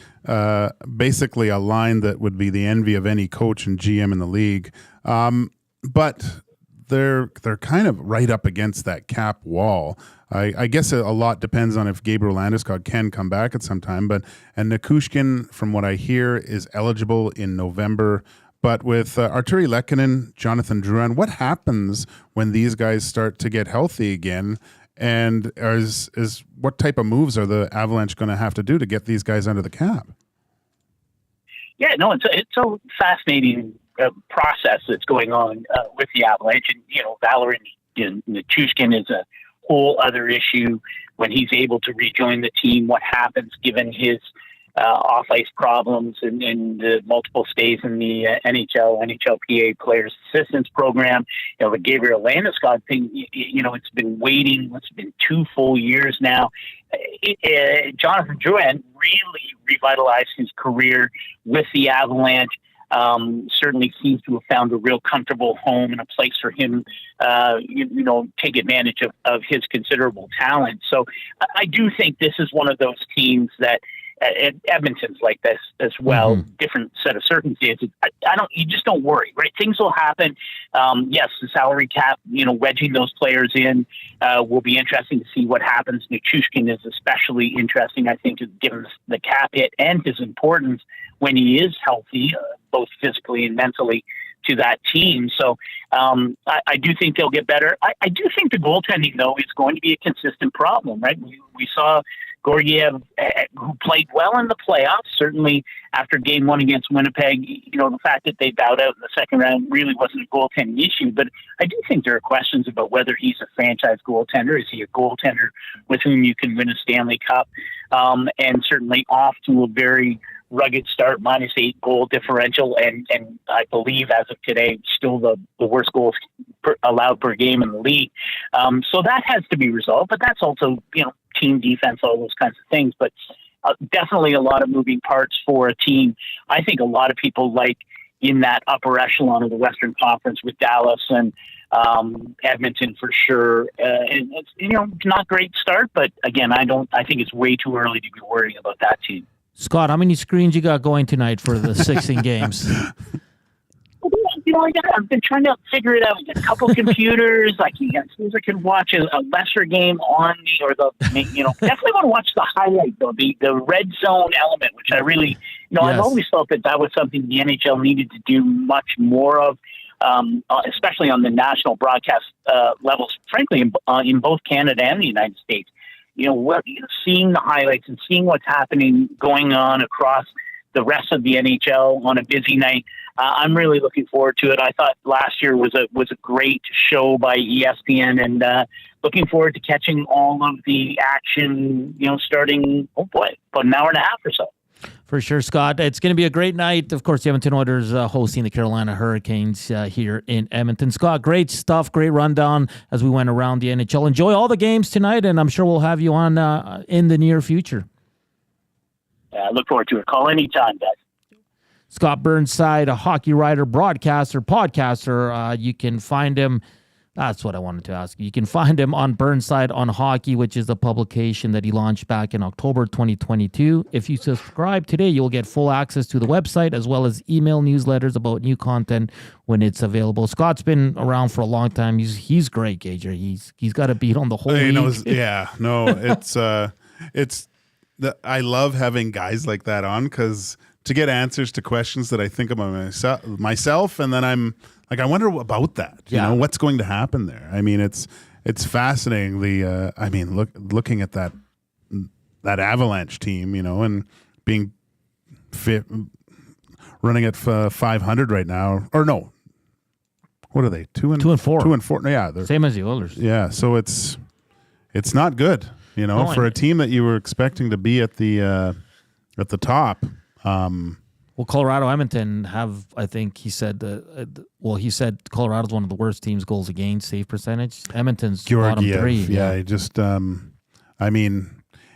basically a line that would be the envy of any coach and GM in the league. But they're kind of right up against that cap wall. I guess a lot depends on if Gabriel Landeskog can come back at some time. And Nichushkin, from what I hear, is eligible in November. But with Arturi Lehkonen, Jonathan Drouin, what happens when these guys start to get healthy again? And is what type of moves are the Avalanche going to have to do to get these guys under the cap? Yeah, no, it's a fascinating process that's going on with the Avalanche. And, Valeri Nichushkin is a whole other issue when he's able to rejoin the team. What happens given his off-ice problems and multiple stays in the NHLPA Players Assistance Program. The Gabriel Landeskog thing, it's been waiting. It's been 2 full years now. Jonathan Drouin really revitalized his career with the Avalanche. Certainly seems to have found a real comfortable home and a place for him, take advantage of his considerable talent. So I do think this is one of those teams that Edmonton's like this as well. Different set of circumstances. You just don't worry, right? Things will happen. Yes, the salary cap, wedging those players in will be interesting to see what happens. Nichushkin is especially interesting, I think, given the cap hit and his importance when he is healthy, both physically and mentally, to that team. So I do think they'll get better. I do think the goaltending, though, is going to be a consistent problem, right? We saw Gorgiev, who played well in the playoffs, certainly after game 1 against Winnipeg. The fact that they bowed out in the second round really wasn't a goaltending issue, but I do think there are questions about whether he's a franchise goaltender. Is he a goaltender with whom you can win a Stanley Cup? And certainly off to a very rugged start, -8 goal differential, and I believe as of today, still the worst goals allowed per game in the league. So that has to be resolved, but that's also, team defense, all those kinds of things. But definitely a lot of moving parts for a team. I think a lot of people like in that upper echelon of the Western Conference with Dallas and Edmonton for sure. And it's, not great start, but again, I think it's way too early to be worrying about that team. Scott, how many screens you got going tonight for the 16 games? I've been trying to figure it out. A couple computers, I can watch a lesser game on me, or definitely want to watch the highlight though, the red zone element, which I really, I've always felt that was something the NHL needed to do much more of, especially on the national broadcast levels. Frankly, in both Canada and the United States, seeing the highlights and seeing what's happening going on across the rest of the NHL on a busy night. I'm really looking forward to it. I thought last year was a great show by ESPN, and looking forward to catching all of the action, starting, about an hour and a half or so. For sure, Scott. It's going to be a great night. Of course, the Edmonton Oilers hosting the Carolina Hurricanes here in Edmonton. Scott, great stuff, great rundown as we went around the NHL. Enjoy all the games tonight, and I'm sure we'll have you on in the near future. I look forward to it. Call anytime, guys. Scott Burnside, a hockey writer, broadcaster, podcaster. You can find him. That's what I wanted to ask. You can find him on Burnside on Hockey, which is a publication that he launched back in October 2022. If you subscribe today, you'll get full access to the website as well as email newsletters about new content when it's available. Scott's been around for a long time. He's great, Gager. He's got a beat on the whole league. I love having guys like that on, because to get answers to questions that I think about myself, and then I'm like, I wonder about that. You know, what's going to happen there? I mean, it's fascinating. Looking at that Avalanche team, and being fit, running at 500 right now, or no, what are they? 2 and 4. 2 and 4. Yeah, same as the Oilers. Yeah, so it's not good. For a team that you were expecting to be at the top. Well, Colorado, Edmonton have, I think he said, he said Colorado's one of the worst teams, goals against, save percentage. Edmonton's bottom 3. Yeah, he just,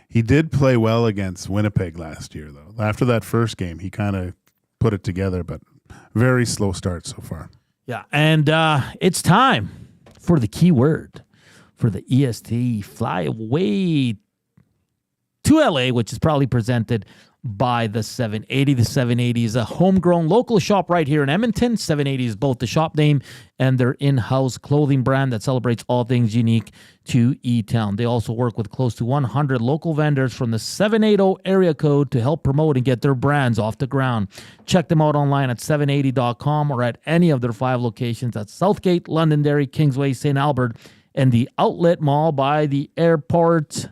he did play well against Winnipeg last year, though. After that first game, he kind of put it together, but very slow start so far. Yeah, and it's time for the key word for the EST Fly Away to LA, which is probably presented by the 780. The 780 is a homegrown local shop right here in Edmonton. 780 is both the shop name and their in-house clothing brand that celebrates all things unique to E-Town. They also work with close to 100 local vendors from the 780 area code to help promote and get their brands off the ground. Check them out online at 780.com or at any of their 5 locations at Southgate, Londonderry, Kingsway, St. Albert, and the Outlet Mall by the airport.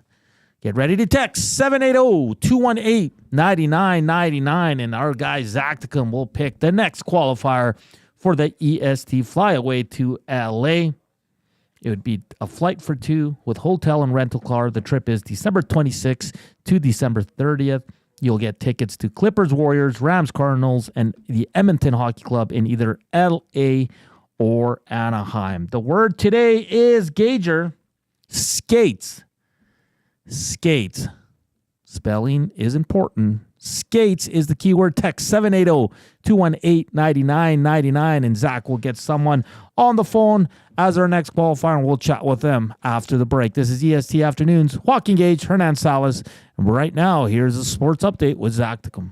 Get ready to text 780-218-9999, and our guy Zachticum will pick the next qualifier for the EST Flyaway to LA. It would be a flight for 2 with hotel and rental car. The trip is December 26th to December 30th. You'll get tickets to Clippers, Warriors, Rams, Cardinals, and the Edmonton Hockey Club in either LA or Anaheim. The word today is, Gager, skates. Skates. Spelling is important. Skates is the keyword. Text 780-218-9999, and Zach will get someone on the phone as our next qualifier, and we'll chat with them after the break. This is EST Afternoons. Joaquin Gage, Hernan Salas, and right now, here's a sports update with Zachticum.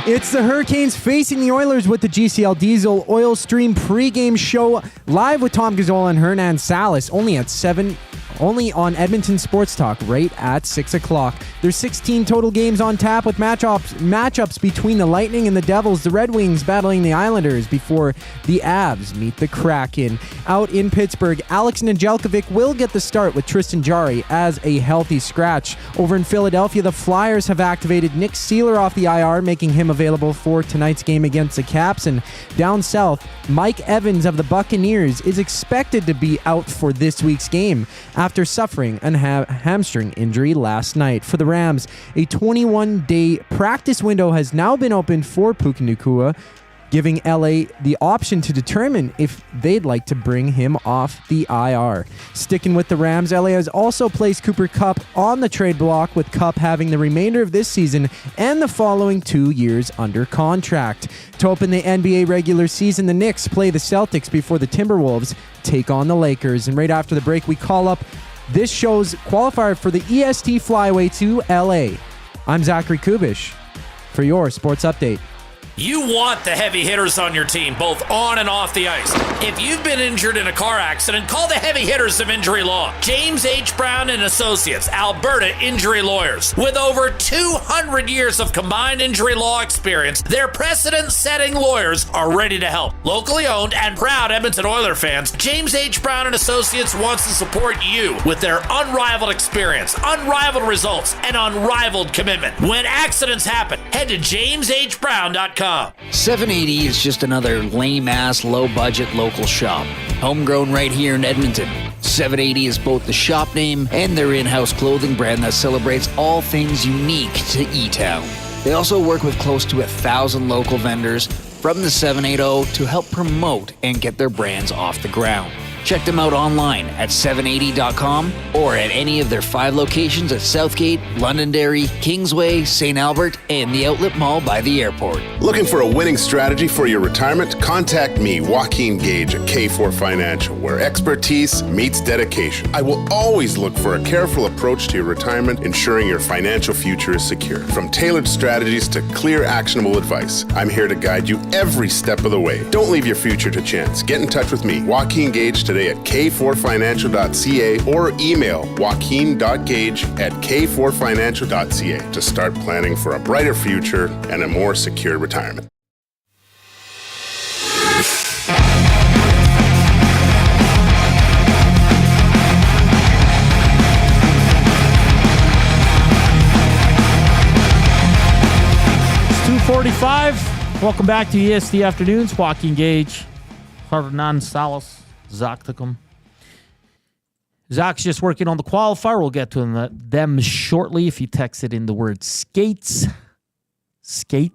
It's the Hurricanes facing the Oilers with the GCL Diesel Oil Stream pregame show live with Tom Gazzola and Hernan Salas, only on Edmonton Sports Talk, right at 6 o'clock. There's 16 total games on tap with matchups between the Lightning and the Devils, the Red Wings battling the Islanders before the Avs meet the Kraken. Out in Pittsburgh, Alex Nedeljkovic will get the start with Tristan Jarry as a healthy scratch. Over in Philadelphia, the Flyers have activated Nick Seeler off the IR, making him available for tonight's game against the Caps. And down south, Mike Evans of the Buccaneers is expected to be out for this week's game after suffering a hamstring injury last night. For the Rams, a 21-day practice window has now been opened for Puka Nacua, giving LA the option to determine if they'd like to bring him off the IR. Sticking with the Rams, LA has also placed Cooper Kupp on the trade block, with Kupp having the remainder of this season and the following 2 years under contract. To open the NBA regular season, the Knicks play the Celtics before the Timberwolves take on the Lakers. And right after the break, we call up this show's qualifier for the EST Flyway to LA. I'm Zachary Kubusch for your sports update. You want the heavy hitters on your team, both on and off the ice. If you've been injured in a car accident, call the heavy hitters of injury law. James H. Brown and Associates, Alberta injury lawyers. With over 200 years of combined injury law experience, their precedent-setting lawyers are ready to help. Locally owned and proud Edmonton Oilers fans, James H. Brown and Associates wants to support you with their unrivaled experience, unrivaled results, and unrivaled commitment. When accidents happen, head to jameshbrown.com. 780 is just another lame-ass, low-budget local shop. Homegrown right here in Edmonton. 780 is both the shop name and their in-house clothing brand that celebrates all things unique to E-Town. They also work with close to 1,000 local vendors from the 780 to help promote and get their brands off the ground. Check them out online at 780.com or at any of their 5 locations at Southgate, Londonderry, Kingsway, St. Albert, and the Outlet Mall by the airport. Looking for a winning strategy for your retirement? Contact me, Joaquin Gage at K4 Financial, where expertise meets dedication. I will always look for a careful approach to your retirement, ensuring your financial future is secure. From tailored strategies to clear, actionable advice, I'm here to guide you every step of the way. Don't leave your future to chance. Get in touch with me, Joaquin Gage, today at k4financial.ca or email joaquin.gage@k4financial.ca to start planning for a brighter future and a more secure retirement. It's 2:45. Welcome back to EST Afternoons. Joaquin Gage, Hernan Salas, Zachticum. Zach's just working on the qualifier. We'll get to them shortly. If you text it in the word skates, you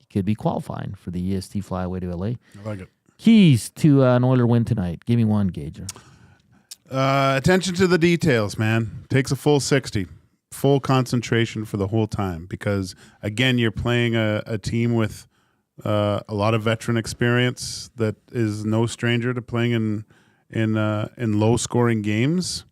could be qualifying for the EST Flyway to LA. I like it. Keys to an Oiler win tonight. Give me one, Gager. Attention to the details, man. Takes a full 60. Full concentration for the whole time because, again, you're playing a team with a lot of veteran experience that is no stranger to playing in low scoring games,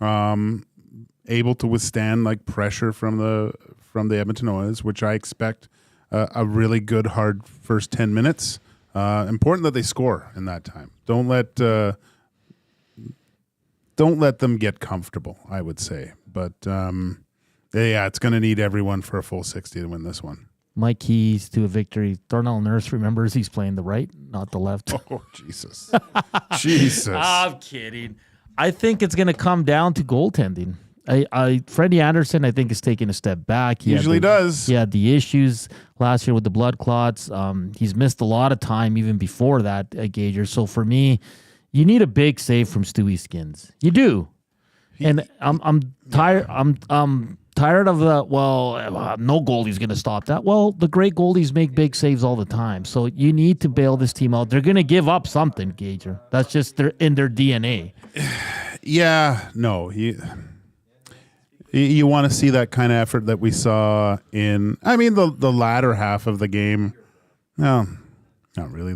able to withstand like pressure from the Edmonton Oilers, which I expect a really good hard first 10 minutes. Important that they score in that time. Don't let them get comfortable, I would say. But yeah, it's going to need everyone for a full 60 to win this one. My keys to a victory. Darnell Nurse remembers he's playing the right, not the left. Oh, Jesus. Jesus. I'm kidding. I think it's going to come down to goaltending. Freddie Anderson, I think, is taking a step back. He usually does. He had the issues last year with the blood clots. He's missed a lot of time even before that, Gager. So for me, you need a big save from Stewie Skins. You do. And I'm tired. I'm tired of the, no goalie's going to stop that. Well, the great goalies make big saves all the time. So you need to bail this team out. They're going to give up something, Gager. That's just in their DNA. Yeah, no. You want to see that kind of effort that we saw in, the latter half of the game. No, not really.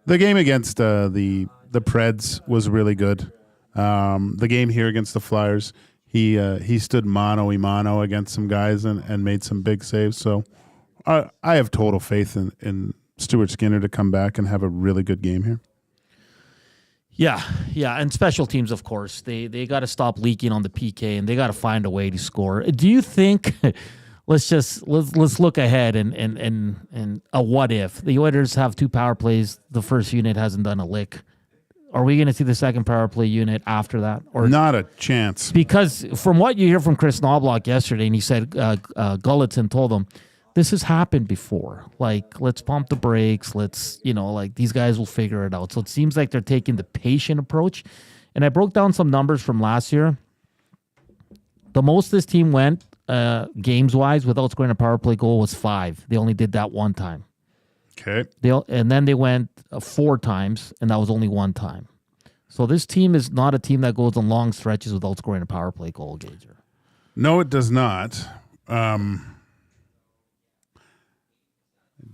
The game against the Preds was really good. The game here against the Flyers, he stood mano-a-mano against some guys and made some big saves. So I have total faith in Stuart Skinner to come back and have a really good game here. Yeah, and special teams, of course. They got to stop leaking on the PK, and they got to find a way to score. Do you think? let's look ahead and a what if the Oilers have 2 power plays. The first unit hasn't done a lick. Are we going to see the second power play unit after that? Or not a chance? Because from what you hear from Chris Knobloch yesterday, and he said Gulletson told him, this has happened before. Like, let's pump the brakes. Let's, these guys will figure it out. So it seems like they're taking the patient approach. And I broke down some numbers from last year. The most this team went games-wise without scoring a power play goal was 5. They only did that one time. Okay. And then they went 4 times, and that was only 1 time. So this team is not a team that goes on long stretches without scoring a power play goal, Gager. No, it does not. Do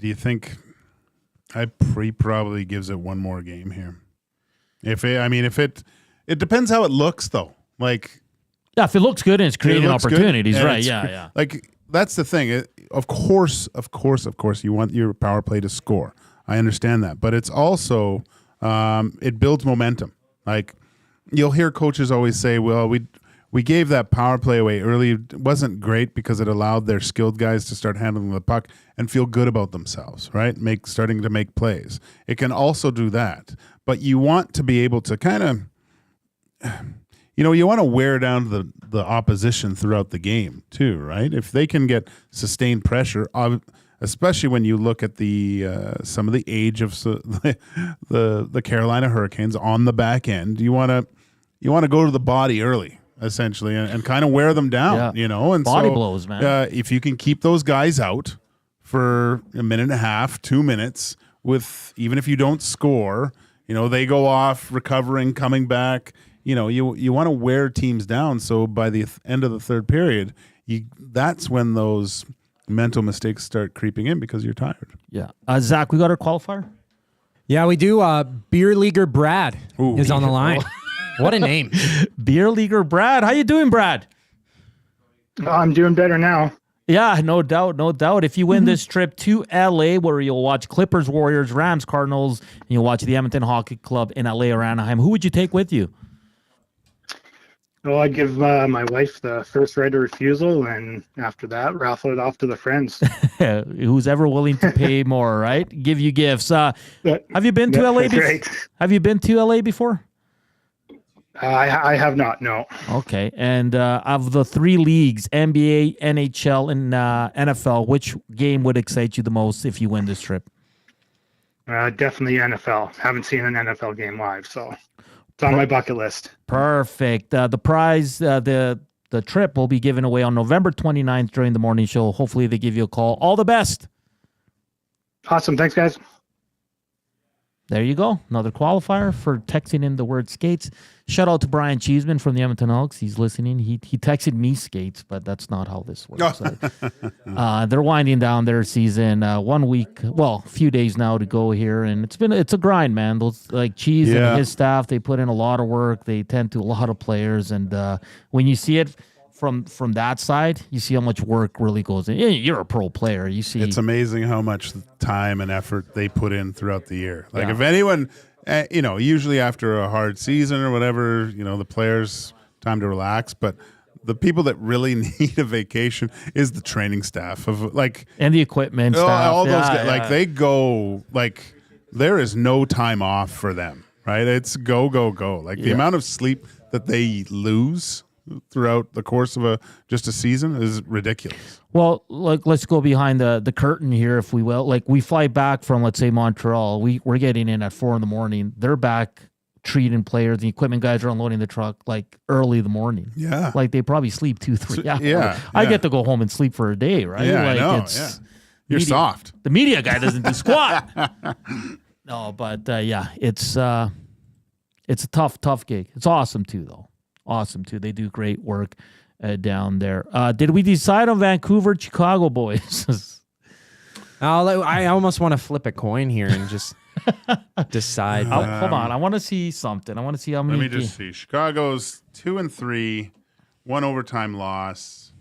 you think probably gives it one more game here? It depends how it looks though. Like, yeah, if it looks good and it's creating opportunities, good, right? Yeah. Like that's the thing. Of course, you want your power play to score. I understand that, but it's also it builds momentum. Like you'll hear coaches always say, "Well, we gave that power play away early. It wasn't great because it allowed their skilled guys to start handling the puck and feel good about themselves, right? Starting to make plays. It can also do that, but you want to be able to kind of, you want to wear down the opposition throughout the game too, right? If they can get sustained pressure, especially when you look at the some of the age of the Carolina Hurricanes on the back end, you want to go to the body early. Essentially, and kind of wear them down, and body blows, man. If you can keep those guys out for a minute and a half, 2 minutes, even if you don't score, they go off recovering, coming back. You want to wear teams down. So by the end of the third period, that's when those mental mistakes start creeping in because you're tired. Yeah, Zach, we got our qualifier. Yeah, we do. Beer Leaguer Brad is on the line. What a name. Beer Leaguer Brad. How you doing, Brad? I'm doing better now. Yeah, no doubt. If you win this trip to LA, where you'll watch Clippers, Warriors, Rams, Cardinals, and you'll watch the Edmonton Hockey Club in LA or Anaheim, who would you take with you? Well, I'd give my wife the first right of refusal, and after that, raffle it off to the friends. Who's ever willing to pay more, right? Give you gifts. Have you been to LA before? Right. Have you been to LA before? I have not, no. Okay. And of the 3 leagues, NBA, NHL, and NFL, which game would excite you the most if you win this trip? Definitely NFL. Haven't seen an NFL game live, so it's on my bucket list. Perfect. The prize, the trip will be given away on November 29th during the morning show. Hopefully they give you a call. All the best. Awesome. Thanks, guys. There you go. Another qualifier for texting in the word skates. Shout out to Brian Cheeseman from the Edmonton Elks. He's listening. He texted me skates, but that's not how this works. They're winding down their season. 1 week, a few days now to go here, and it's a grind, man. Those like Cheese and his staff, they put in a lot of work. They tend to a lot of players, and when you see it from that side, you see how much work really goes in. You're a pro player. You see, it's amazing how much time and effort they put in throughout the year. Like if anyone, usually after a hard season or whatever, the players time to relax. But the people that really need a vacation is the training staff and the equipment staff. All those guys, like they go there is no time off for them, right? It's go. Like the amount of sleep that they lose throughout the course of just a season is ridiculous. Well, let's go behind the curtain here, if we will. Like we fly back from, let's say, Montreal. We're getting in at 4 a.m. They're back treating players. The equipment guys are unloading the truck early in the morning. Yeah, like they probably sleep 2-3 hours. Yeah, I get to go home and sleep for a day, right? Yeah, like I know. You're soft. The media guy doesn't do squat. No, but it's a tough gig. It's awesome too, though. Awesome too. They do great work down there. Did we decide on Vancouver, Chicago, boys? I almost want to flip a coin here and just decide. Hold on. I want to see something. I want to see how many. Let me just see. Chicago's 2-3, 1 overtime loss.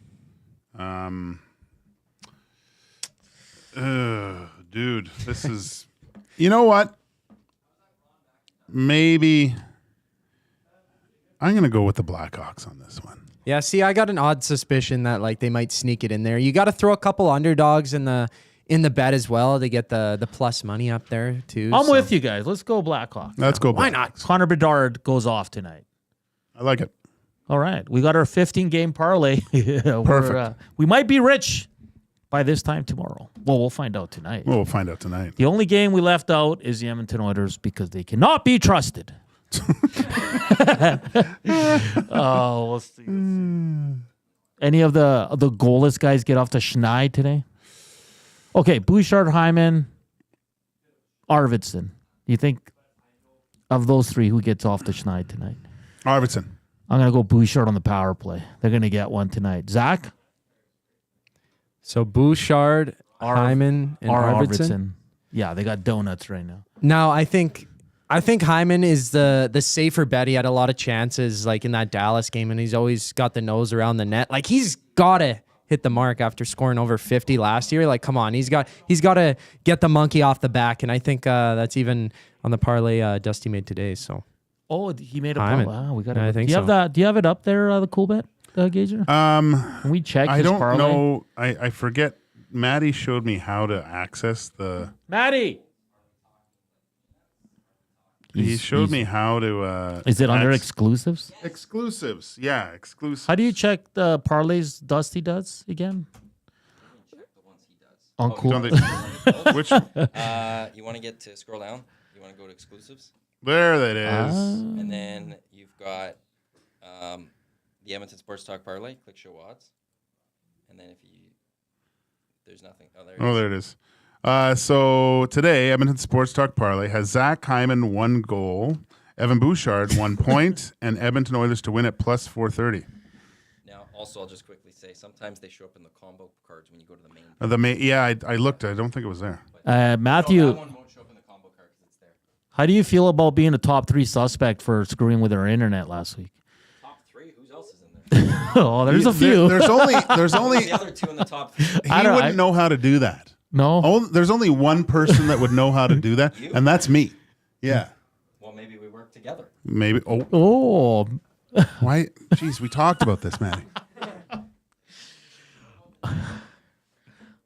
Dude, this is. You know what? Maybe. I'm going to go with the Blackhawks on this one. Yeah, see, I got an odd suspicion that they might sneak it in there. You got to throw a couple underdogs in the bet as well to get the plus money up there too. I'm with you guys. Let's go Blackhawks. Let's go Blackhawks. Why not? Connor Bedard goes off tonight. I like it. All right. We got our 15-game parlay. Perfect. We might be rich by this time tomorrow. Well, we'll find out tonight. We'll find out tonight. The only game we left out is the Edmonton Oilers because they cannot be trusted. We'll see. Any of the goalless guys get off the schneid today? Okay, Bouchard, Hyman, Arvidsson. You think of those three, who gets off the schneid tonight? Arvidsson. I'm going to go Bouchard on the power play. They're going to get one tonight. Zach? So Bouchard, Hyman, and Arvidsson. Yeah, they got donuts right now. Now, I think Hyman is the safer bet. He had a lot of chances like in that Dallas game, and he's always got the nose around the net. Like, he's got to hit the mark after scoring over 50 last year. Like, come on. He's got to get the monkey off the back, and I think that's even on the parlay Dusty made today. So. Oh, he made a Hyman. wow, we got it. I think do you so. have that? Do you have it up there, the cool bet, Gager? Can we check I his don't parlay? know. I forget. Maddie showed me how to access the. Maddie! He showed me how to. Is it under exclusives? Exclusives, yeah, exclusives. How do you check the parlays Dusty does again? On cool. Which? You want to get to scroll down? You want to go to exclusives? There that is. And then you've got the Edmonton Sports Talk parlay. Click show odds. And then if you, there's nothing. Oh, there it is. So today, Edmonton Sports Talk parlay has Zach Hyman 1 goal, Evan Bouchard 1 point, and Edmonton Oilers to win at plus 430. Now, also, I'll just quickly say, sometimes they show up in the combo cards when you go to the main. I looked. I don't think it was there. Matthew. No, that one won't show up in the combo card because it's there. How do you feel about being a top 3 suspect for screwing with our internet last week? Top 3? Who else is in there? Oh, there's a few. There's only the other 2 in the top 3. He wouldn't know how to do that. No. There's only one person that would know how to do that, and that's me. Yeah. Well, maybe we work together. Maybe. Oh. Why? Jeez, we talked about this, Matty.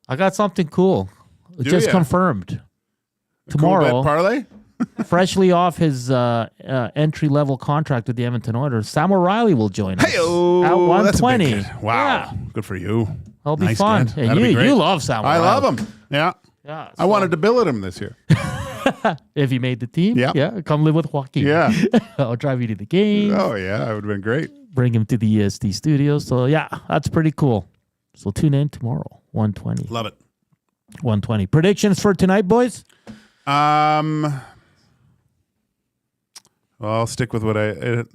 I got something cool. Just confirmed. Tomorrow. Tomorrow, parlay? freshly off his entry-level contract with the Edmonton Oilers, Sam O'Reilly will join us at 120. Wow. Good for you. That'll be Nice fun. bet. And That'll be great. you love Sam I O'Reilly. love him. Yeah. Yeah. I wanted to billet him this year. If he made the team, yeah, come live with Joaquin. Yeah. I'll drive you to the game. Oh, yeah. That would have been great. Bring him to the EST studios. So, yeah, that's pretty cool. So, tune in tomorrow, 120. Love it. 120. Predictions for tonight, boys? Well, I'll stick with what I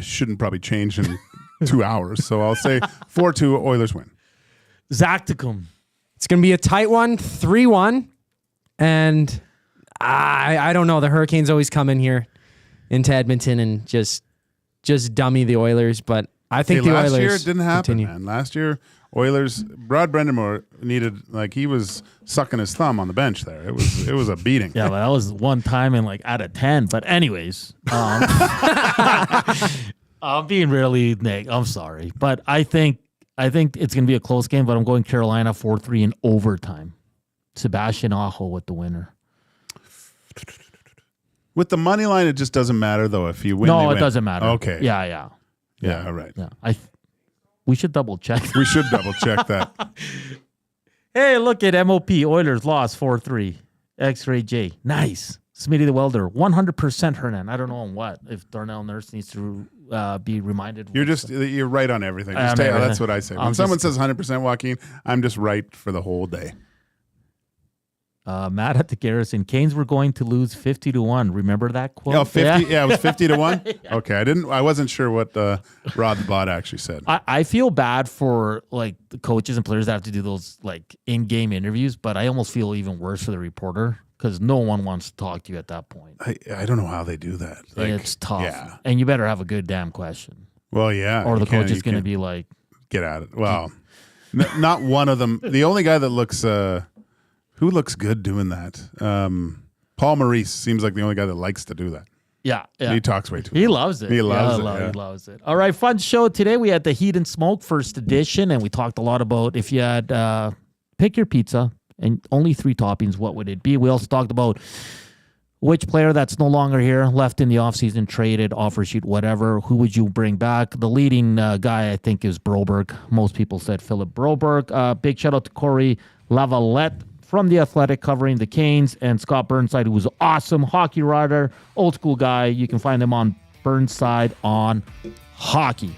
shouldn't probably change in 2 hours. So I'll say 4-2 Oilers win. Zachticum. It's going to be a tight one, 3-1. And I don't know. The Hurricanes always come in here into Edmonton and just dummy the Oilers. But I think the Oilers last year it didn't happen, continue. man. Last year, Oilers, Rod Brendamore needed, he was sucking his thumb on the bench there. It was a beating. Yeah, but that was one time in out of 10. But anyways, I'm being really Nick. I'm sorry, but I think it's going to be a close game. But I'm going Carolina 4-3 in overtime. Sebastian Aho with the winner. With the money line, it just doesn't matter though. If you win, No, they it win. doesn't matter. Okay. Yeah. All right. Yeah. We should double check. We should double check that. Hey, look at MOP. Oilers lost 4-3. X-Ray J. Nice. Smitty the Welder. 100% Hernan. I don't know on what. If Darnell Nurse needs to be reminded. You're right on everything. That's what I say. When someone says 100% Joaquin, I'm just right for the whole day. Matt at the Garrison. Canes were going to lose 50-1. Remember that quote? Oh, 50. Yeah, it was 50-1. Yeah. Okay, I wasn't sure what Rod the Bot actually said. I feel bad for the coaches and players that have to do those in-game interviews, but I almost feel even worse for the reporter because no one wants to talk to you at that point. I don't know how they do that. It's tough. Yeah. And you better have a good damn question. Well, yeah. Or the coach is going to be like, get at it. Well, not one of them. The only guy that looks who looks good doing that? Paul Maurice seems like the only guy that likes to do that. Yeah. He talks way too much. He loves it. He loves it. He loves it. All right, fun show today. We had the Heat and Smoke first edition, and we talked a lot about if you had pick your pizza and only 3 toppings, what would it be? We also talked about which player that's no longer here, left in the offseason, traded, offer sheet, whatever. Who would you bring back? The leading guy, I think, is Broberg. Most people said Philip Broberg. Big shout out to Cory Lavalette from The Athletic covering the Canes, and Scott Burnside, who was awesome, hockey writer, old school guy. You can find him on Burnside on Hockey.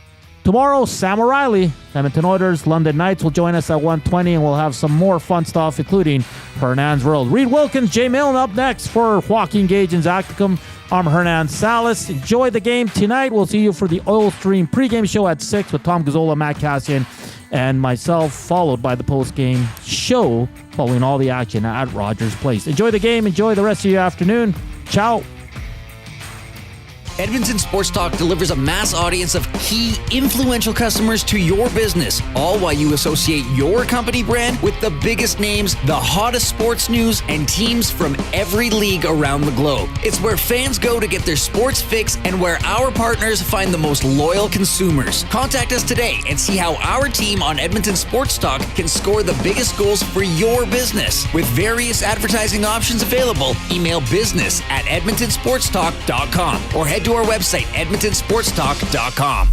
Tomorrow, Sam O'Reilly, Edmonton Oilers, London Knights will join us at 1:20, and we'll have some more fun stuff, including Hernan's World. Reed Wilkins, Jay Milne up next for Joaquin Gage and Zachticum. I'm Hernan Salas. Enjoy the game tonight. We'll see you for the Oil Stream pregame show at 6 with Tom Gazzola, Matt Cassian, and myself, followed by the postgame show following all the action at Rogers Place. Enjoy the game. Enjoy the rest of your afternoon. Ciao. Edmonton Sports Talk delivers a mass audience of key, influential customers to your business, all while you associate your company brand with the biggest names, the hottest sports news, and teams from every league around the globe. It's where fans go to get their sports fix and where our partners find the most loyal consumers. Contact us today and see how our team on Edmonton Sports Talk can score the biggest goals for your business. With various advertising options available, email business@edmontonsportstalk.com or head to our website, edmontonsportstalk.com.